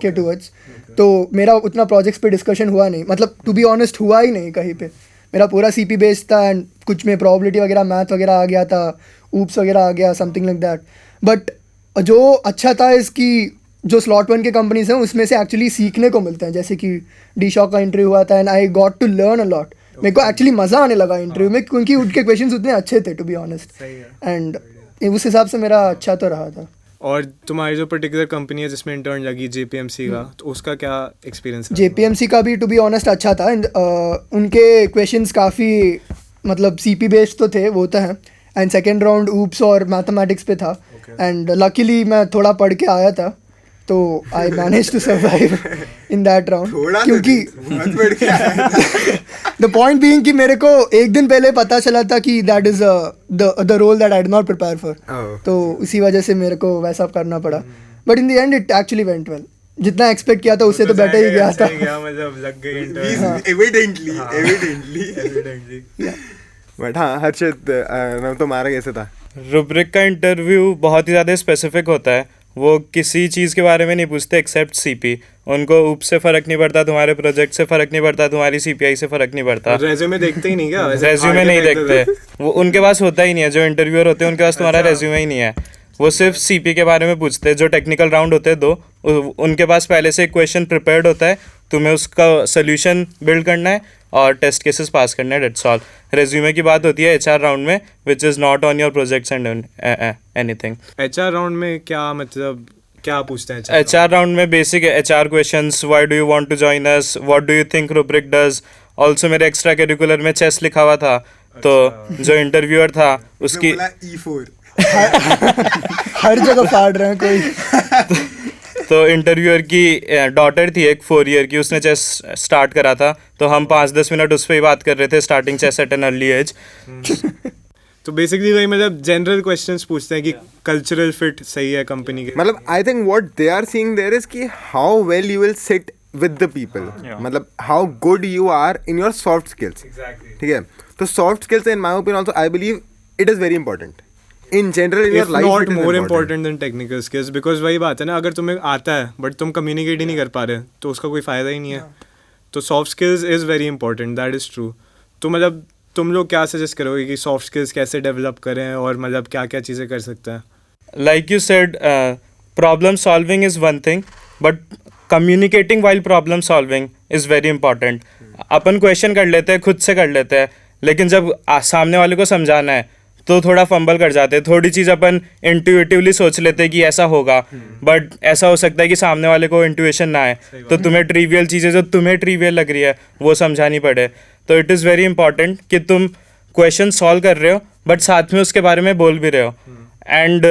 के टूवर्ड्स. तो मेरा उतना प्रोजेक्ट्स पे डिस्कशन हुआ नहीं, मतलब टू बी ऑनेस्ट हुआ ही नहीं कहीं पे. मेरा पूरा CP बेस्ड था एंड कुछ में प्रोबेबिलिटी वगैरह, मैथ वगैरह आ गया था, ऊप्स वगैरह आ गया, समथिंग लाइक दैट. बट जो अच्छा था इसकी, जो स्लॉट 1 के कंपनीज हैं उसमें से एक्चुअली सीखने को मिलता है. जैसे कि DShock का इंटरव्यू हुआ था and I got to learn a lot. मेरे को एक्चुअली मज़ा आने लगा इंटरव्यू में, क्योंकि उनके क्वेश्चंस उतने अच्छे थे टू बी ऑनेस्ट. एंड उस हिसाब से मेरा अच्छा तो रहा था. और तुम्हारी जो पर्टिकुलर कंपनी है जिसमें इंटर्न लगी, JPMC का, तो उसका क्या एक्सपीरियंस है? JPMC का भी टू बी ऑनेस्ट अच्छा था. एंड उनके क्वेश्चंस काफ़ी मतलब CP बेस्ड तो थे, वो तो है. एंड सेकेंड राउंड ऊप्स और मैथमेटिक्स पे था. एंड लकीली मैं थोड़ा पढ़ के आया था, तो I manage to survive in that round. क्योंकि द पॉइंट बीइंग कि मेरे को एक दिन पहले पता चला था कि that is the role that I did not prepare for. तो इसी वजह से मेरे को वैसा करना पड़ा. But in the end it actually went well. जितना एक्सपेक्ट किया था उससे तो बेटर ही गया था. मतलब लग गई इंटर्न. एविडेंटली. बट हाँ हर्षित, तुम्हारा कैसे था? रुब्रिक का इंटरव्यू बहुत ही ज़्यादा स्पेसिफिक होता है. वो किसी चीज़ के बारे में नहीं पूछते एक्सेप्ट CP. उनको ऊप से फ़र्क नहीं पड़ता, तुम्हारे प्रोजेक्ट से फ़र्क नहीं पड़ता, तुम्हारी CPI से फ़र्क नहीं पड़ता. रेज्यूमे देखते ही नहीं क्या? रेज्यूमे नहीं देखते, वो उनके पास होता ही नहीं है. जो इंटरव्यूअर होते हैं उनके पास तुम्हारा रेज्यूमे ही नहीं है. वो सिर्फ CP के बारे में पूछते हैं. जो टेक्निकल राउंड होते हैं 2, उनके पास पहले से एक क्वेश्चन प्रिपेयर्ड होता है, तुम्हें उसका सोल्यूशन बिल्ड करना है और टेस्ट केसेस पास करना है, डेट्स ऑल. रेज्यूमे की बात होती है HR राउंड में, which is not on your projects and anything. HR round में क्या मतलब क्या पूछते हैं? HR राउंड में basic HR questions. Why do you want to join us, what do you think rubric does. Also मेरे extracurricular में chess लिखा हुआ था. तो जो इंटरव्यूअर था उसकी E4 हर जगह फाड़ रहे हैं कोई. तो इंटरव्यूअर की डॉटर थी एक 4 ईयर की, उसने चेस स्टार्ट करा था. तो हम 5-10 मिनट उस पर ही बात कर रहे थे, starting chess at an early age. तो बेसिकली वही मतलब जनरल क्वेश्चंस पूछते हैं कि कल्चरल फिट सही है कंपनी के. मतलब I think what they are seeing there is कि how well you will sit with the people, मतलब how good you are in your soft skills. ठीक है, तो soft skills in my opinion also I believe it is very important in general in your life. Not more important than technical skills, because वही बात है ना, अगर तुम्हें आता है बट तुम कम्युनिकेट ही नहीं कर पा रहे तो उसका कोई फ़ायदा ही नहीं है. तो soft skills is very important, that is true. तो मतलब तुम लोग क्या सजेस्ट करोगे कि सॉफ्ट स्किल्स कैसे डेवलप करें और मतलब क्या क्या चीज़ें कर सकते हैं? Like you said, problem solving is one thing, but communicating while problem solving is very important. Upon question कर लेते हैं, खुद से कर लेते हैं, लेकिन जब सामने वाले को समझाना है तो थोड़ा फंबल कर जाते हैं. थोड़ी चीज़ अपन इंट्यूटिवली सोच लेते हैं कि ऐसा होगा, बट ऐसा हो सकता है कि सामने वाले को इंट्यूशन ना आए, तो तुम्हें ट्रिवियल चीज़ें जो तुम्हें ट्रिवियल लग रही है वो समझानी पड़े. तो इट इज़ वेरी इंपॉर्टेंट कि तुम क्वेश्चन सॉल्व कर रहे हो बट साथ में उसके बारे में बोल भी रहे हो. एंड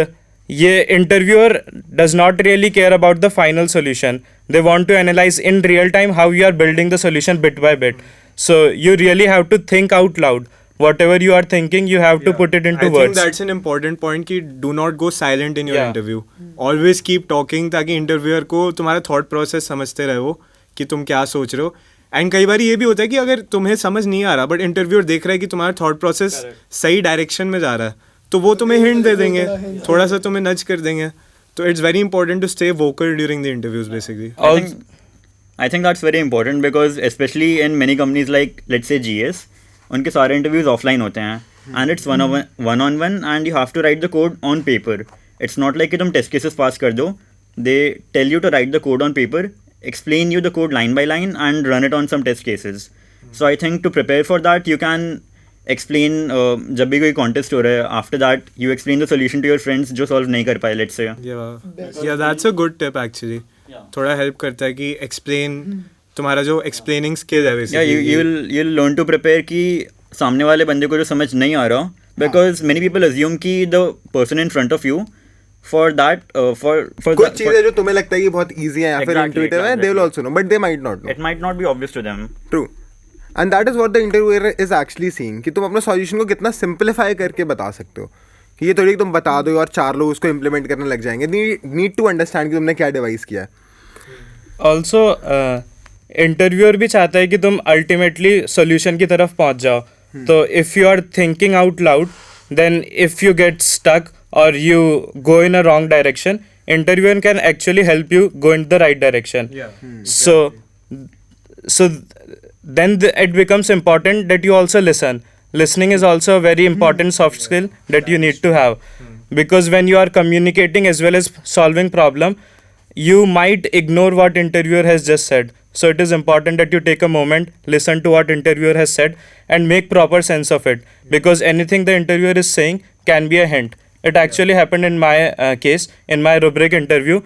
ये interviewer does not really care about the final solution. They want to analyse in real time how you are building the solution bit by bit. So you really have to think out loud. whatever you are thinking, you have to put it into I think words. that's an important point कि do not go silent in your Yeah. interview. Always keep talking ताकि interviewer को तुम्हारा thought process समझते रहे वो कि तुम क्या सोच रहे हो. एंड कई बार ये भी होता है कि अगर तुम्हें समझ नहीं आ रहा बट इंटरव्यूअर देख रहा है कि तुम्हारा थॉट प्रोसेस सही डायरेक्शन में जा रहा है तो वो तुम्हें हिंट दे देंगे, थोड़ा सा तुम्हें नच कर देंगे. तो it's very important to stay vocal during the interviews basically. I think that's very important because especially in many companies like let's say GS, उनके सारे interviews offline होते हैं and it's one on one and you have to write the code on paper. It's not like कि तुम test cases pass कर दो. They tell you to write the code on paper, explain you the code line by line and run it on some test cases. So I think to prepare for that you can explain जब भी कोई contest हो रहा है after that you explain the solution to your friends जो solve नहीं कर पाए let's say. या that's a good tip actually. थोड़ा हेल्प करता है कि एक्सप्लेन तुम्हारा जो एक्सप्लेनिंग स्किल है Yeah, basically. you'll learn to prepare कि सामने वाले बंदे को जो समझ नहीं आ रहा because many people assume कि the person in front of you for that कुछ चीजें जो तुम्हें लगता है कि बहुत इजी है या फिर Exactly, इंट्यूटिव है, they will also know, but they might not know. it might not be obvious to them. True. And that is what the interviewer is actually seeing कि तुम अपना सॉल्यूशन को कितना सिंपलीफाई करके बता सकते हो कि ये थोड़ी तुम बता दो और 4 लोग उसको इम्प्लीमेंट करने लग जाएंगे. नीड टू अंडरस्टैंड कि तुमने क्या डिवाइस किया है. ऑल्सो इंटरव्यूअर भी चाहता है कि तुम अल्टीमेटली सोल्यूशन की तरफ पहुंच जाओ. तो if you are thinking out loud then if you get stuck और you go in a wrong direction, interviewer can actually help you go in the right direction. So then it becomes important that you also listen. Listening is also a very important soft skill that you need to have, because when you are communicating as well as solving problem, you might ignore what interviewer has just said. So it is important that you take a moment, listen to what interviewer has said and make proper sense of it, because anything the interviewer is saying can be a hint. It actually happened in my case, in my rubric interview.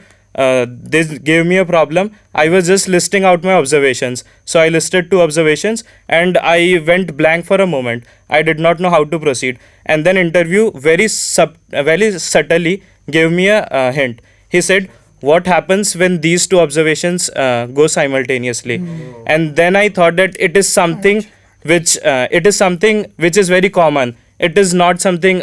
They gave me a problem. I was just listing out my observations. So I listed 2 observations and I went blank for a moment. I did not know how to proceed. And then interview very subtly gave me a hint. He said, what happens when these 2 observations go simultaneously? And then I thought that it is something which is very common. It is not something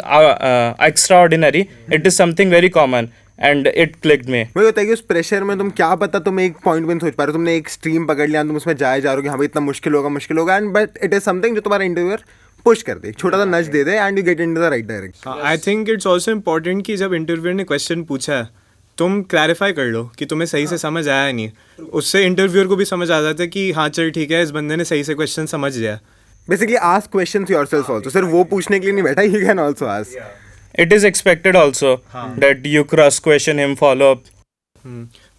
extraordinary. It is something very common. And it clicked me. वही होता है कि उस pressure में तुम क्या पता तुम एक पॉइंट में नहीं सोच पा रहे हो, तुमने एक स्ट्रीम पकड़ लिया, तुम उसमें जाए जा रहे हो कि हाँ भाई इतना मुश्किल होगा and but it is something जो तुम्हारा इंटरव्यूअर पुश कर दे, छोटा सा नच दे दे and you get into the right direction. I think it's also important कि जब इंटरव्यूअर ने क्वेश्चन पूछा है तुम क्लैरिफाई कर लो कि तुम्हें सही से समझ आया नहीं. उससे इंटरव्यूअर को भी समझ आ जाता है कि हाँ चल ठीक है, इस बंदे ने सही से क्वेश्चन समझ लिया. Basically ask questions yourself also. सिर्फ वो पूछने के लिए नहीं बैठा, you can also ask. It is expected also that you cross question him, follow up.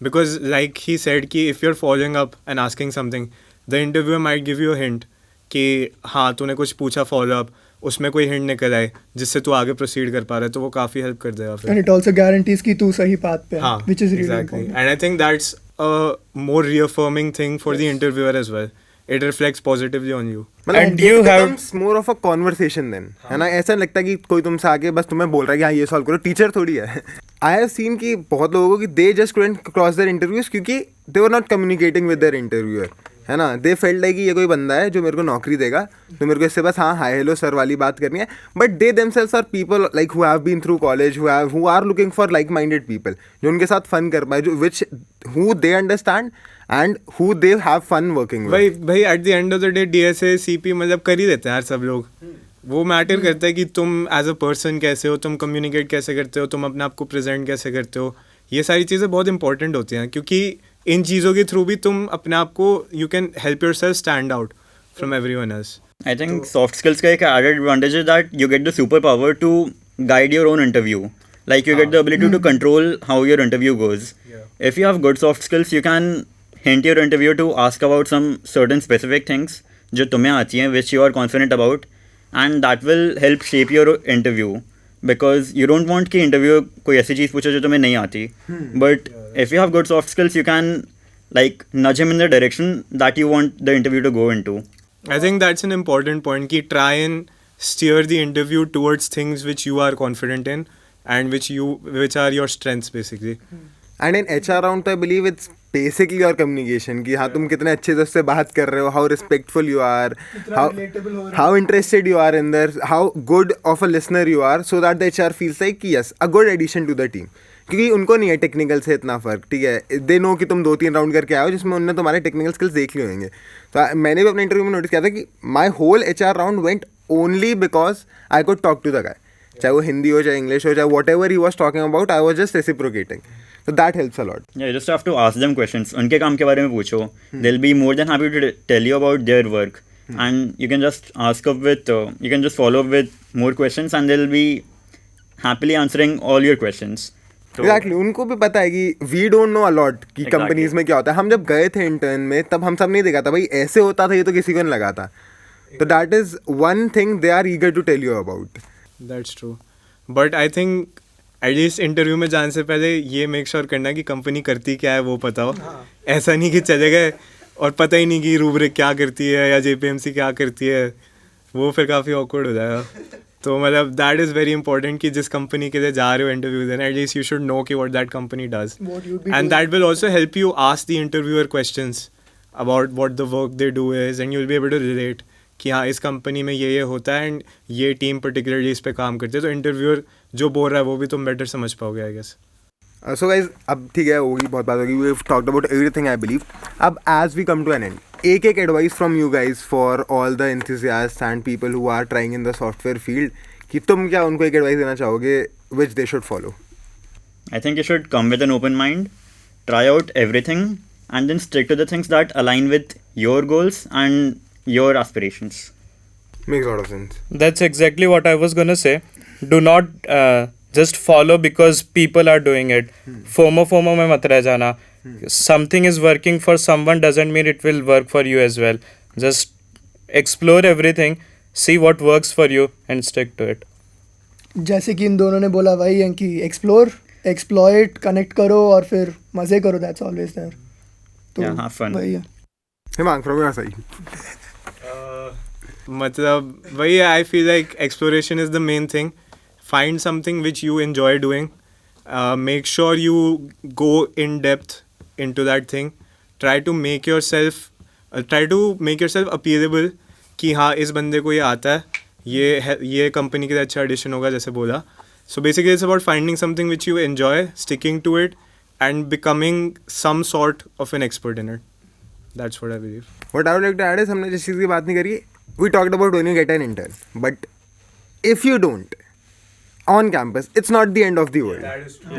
Because like he said कि if you're following up and asking something, the interviewer might give you a hint कि हाँ तूने कुछ पूछा follow up, उसमें कोई hint निकल आए जिससे तू आगे प्रोसीड कर पा रहा है, तो वो काफ़ी हेल्प कर देगा फिर. And it also guarantees कि तू सही पाथ पे है, which is really exactly. important. And I think that's a more reaffirming thing for the interviewer as well. It reflects positively on you. And you have more of a conversation then, है ना. ऐसा लगता है कि कोई तुमसे आके बस तुम्हें बोल रहा है कि हाँ ये सॉल्व करो, टीचर थोड़ी है. I have seen कि बहुत लोगों को कि they just couldn't cross their interviews क्योंकि they were not communicating with their interviewer, है ना. दे फेल्ट लाइक ये कोई बंदा है जो मेरे को नौकरी देगा, तो मेरे को इससे बस हाँ हाय हेलो सर वाली बात करनी है. But they themselves are people like who have been through college, who are looking for like minded people जो उनके साथ फन कर पाए, जो which who they understand and who they have fun working. भाई at the end of the day DSA CP मतलब कर ही देते हैं यार सब लोग. वो मैटर करता है कि तुम एज अ पर्सन कैसे हो, तुम कम्युनिकेट कैसे करते हो, तुम अपने आप को प्रेजेंट कैसे करते हो. ये सारी चीज़ें बहुत इंपॉर्टेंट होती हैं क्योंकि इन चीज़ों के थ्रू भी तुम अपने आप को you can help yourself stand out from everyone else. I think soft skills का एक added advantage is that you get the superpower to guide your own interview. Like you get the ability to control how your interview goes. If you have good soft skills, you can hint your interviewer to ask about some certain specific things जो तुम्हें आती हैं, which you are confident about, and that will help shape your interview. Because you don't want कि interviewer कोई ऐसी चीज़ पूछे जो तुम्हें नहीं आती. But if you have good soft skills, you can like nudge him in the direction that you want the interview to go into. I think that's an important point कि try and steer the interview towards things which you are confident in and which are your strengths basically. And in HR round तो I believe it's basically your communication कि हाँ तुम कितने अच्छे से उससे बात कर रहे हो, how respectful you are, how interested you are in there, how good of a listener you are, so that the HR feels like कि yes a good addition to the team. क्योंकि उनको नहीं है टेक्निकल से इतना फ़र्क, ठीक है, दे नो कि तुम 2-3 राउंड करके आए हो जिसमें उन्होंने तुम्हारे टेक्निकल स्किल्स देख लिए होंगे. तो मैंने भी अपने इंटरव्यू में नोटिस किया था कि my whole HR round went only because I could talk to the guy, चाहे वो हिंदी हो चाहे इंग्लिश हो चाहे whatever he was talking about, I was just reciprocating. So that helps a lot. Yeah, you just have to ask them questions. उनके काम के बारे में पूछो. They'll be more than happy to tell you about their work. And you can just ask up with, you can just follow up with more questions and they'll be happily answering all your questions. Exactly. उनको भी पता है कि we don't know a lot कि Exactly. Companies में क्या होता है. हम जब गए थे इंटर्न में तब हम सब नहीं देखा था भाई ऐसे होता था, ये तो किसी को नहीं लगा था. तो that is one thing they are eager to tell you about. That's true. But I think at least interview में जाने से पहले ये मेक श्योर करना कि कंपनी करती क्या है वो पता हो. ऐसा नहीं कि चले गए और पता ही नहीं कि रूब्रिक क्या करती है या JPMC क्या करती है, वो फिर काफ़ी ऑकवर्ड हो जाएगा. तो मतलब दैट इज़ वेरी इंपॉर्टेंट कि जिस कंपनी के लिए जा रहे हो इंटरव्यू देना, एटलीस्ट यू शुड नो कि what that company does, and that will also help you ask the interviewer questions about what the work they do is, and you will be able to relate कि हाँ इस company में ये होता है and ये team particularly इस पे काम करती है. तो इंटरव्यूअर जो बोल रहा है वो भी तुम बेटर समझ पाओगे आई गेस. So guys, अब ठीक है होगी बहुत बात होगी, we have talked about everything I believe. अब as we come to an end, एक advice from you guys for all the enthusiasts and people who are trying in the software field, कि तुम क्या उनको एक एडवाइस देना चाहोगे which they should follow? I think you should come with an open mind, try out everything and then stick to the things that align with your goals and your aspirations. Makes a lot of sense. That's exactly what I was gonna say. Do not just follow because people are doing it. FOMO में मत रह जाना. Something is working for someone doesn't mean it will work for you as well. Just explore everything, see what works for you and stick to it. जैसे कि इन दोनों ने बोला भाई है कि एक्सप्लोर, एक्सप्लॉइट, कनेक्ट करो और फिर मज़े करो. That's always there. तो Yeah, have fun. वही है. Himang from your side. मतलब वही I feel like exploration is the main thing. Find something which you enjoy doing, make sure you go in depth into that thing, try to make yourself appealable कि हाँ इस बंदे को ये आता है, ये कंपनी के लिए अच्छा एडिशन होगा जैसे बोला. So basically it's about finding something which you enjoy, sticking to it and becoming some sort of an expert in it. That's what I believe. What I would like to add is हमने जिस चीज़ की बात नहीं करी, we talked about when you get an intern, but if you don't on campus, it's not the end of the world.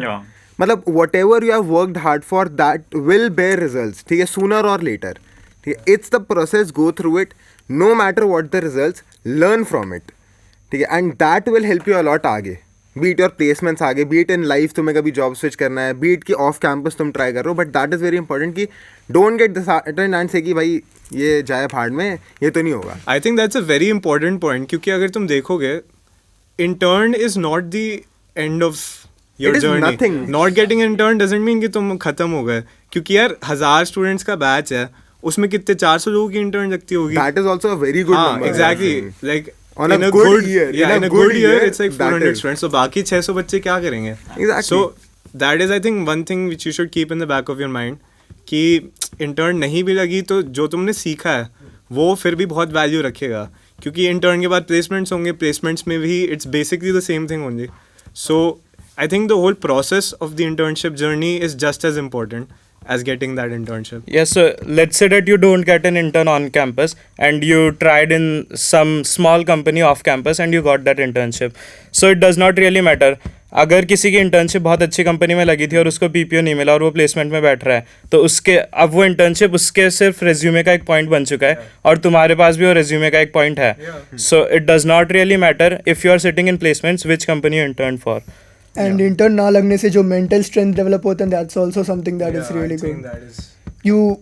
Yeah. मतलब whatever you have worked hard for, that will bear results, ठीक है, sooner or later. ठीक है, it's the process, go through it, no matter what the results, learn from it. ठीक है, and that will help you a lot आगे. Be it your placements आगे, be it in life तुम्हें कभी job switch करना है, be it कि off campus तुम try कर रहे हो, but that is very important कि don't get disheartened and say कि भाई ये जाए भाड़ में, ये तो नहीं होगा. I think that's a very important point, क्योंकि अगर तुम देखोगे intern is not the end of your It is journey. nothing. Not getting intern doesn't mean कि तुम खत्म हो गए, क्योंकि यार 1000 स्टूडेंट्स का बैच है, उसमें कितने 400 लोगों की इंटर्न लगती होगी. That is also a very good हाँ number. Exactly. Like On a good year, in a good year it's like that 400 is. students, so बाकी 600 बच्चे क्या करेंगे? Exactly. So that is I think one thing which you should keep in the back of your mind, कि intern नहीं भी लगी तो जो तुमने सीखा है वो फिर भी बहुत वैल्यू रखेगा, क्योंकि इंटर्न के बाद प्लेसमेंट्स होंगे, प्लेसमेंट्स में भी it's basically the same thing only. So I think the whole process of the internship journey is just as important as getting that internship. Yes, so let's say that you don't get an intern on campus and you tried in some small company off campus and you got that internship. So it does not really matter. अगर किसी की internship बहुत अच्छी company में लगी थी और उसको PPO नहीं मिला और वो प्लेसमेंट में बैठ रहा है, तो उसके अब वो इंटर्नशिप उसके सिर्फ रेज्यूमे का एक पॉइंट बन चुका है और तुम्हारे पास भी वो रेज्यूमे का एक पॉइंट है. So it does not really matter if you are sitting in placements which company you intern for. And intern ना लगने से जो मेंटल स्ट्रेंथ डेवलप होता है, that's also something that is really good.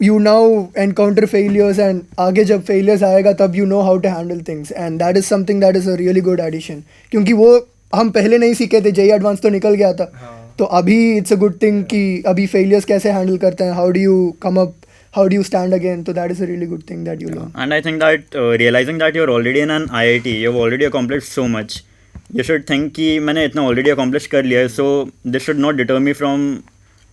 you now encounter failures and आगे जब failures आएगा तब you know how to handle things, and that is something that is a really good addition. क्योंकि वो हम पहले नहीं सीखे थे, JEE एडवांस तो निकल गया था. तो अभी इट्स अ गुड थिंग कि अभी failures कैसे handle करते हैं, how do you come up, how do you stand again. So that is a really good thing that you learn. And I think that realizing that you're already in an IIT, you've already accomplished so much. You should think कि मैंने इतना already accomplished कर लिया है, so this should not deter me from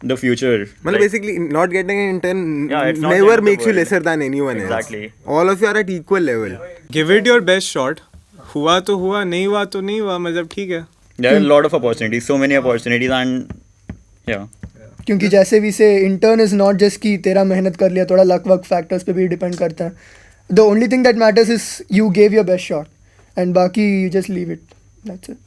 the future. मतलब basically not getting an intern Yeah, it's not the end never of the makes you world. lesser than anyone Exactly. else. All of you are at equal level. Give it your best shot. हुआ तो हुआ, नहीं हुआ तो नहीं हुआ, मतलब ठीक है. There are a lot of opportunities, so many opportunities, and yeah. क्योंकि जैसे भी से इंटर्न इज नॉट जस्ट कि तेरा मेहनत कर लिया, थोड़ा लक वक फैक्टर्स पे भी डिपेंड करता है. The only thing that matters is you gave your best shot and बाकी you just leave it. That's it.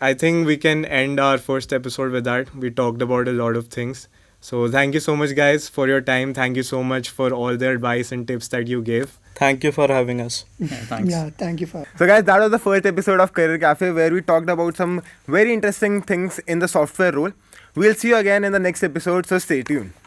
I think we can end our first episode with that. We talked about a lot of things. So thank you so much, guys, for your time. Thank you so much for all the advice and tips that you gave. Thank you for having us. Yeah, thanks. Yeah, thank you for. So guys, that was the first episode of Career Cafe where we talked about some very interesting things in the software role. We'll see you again in the next episode, so stay tuned.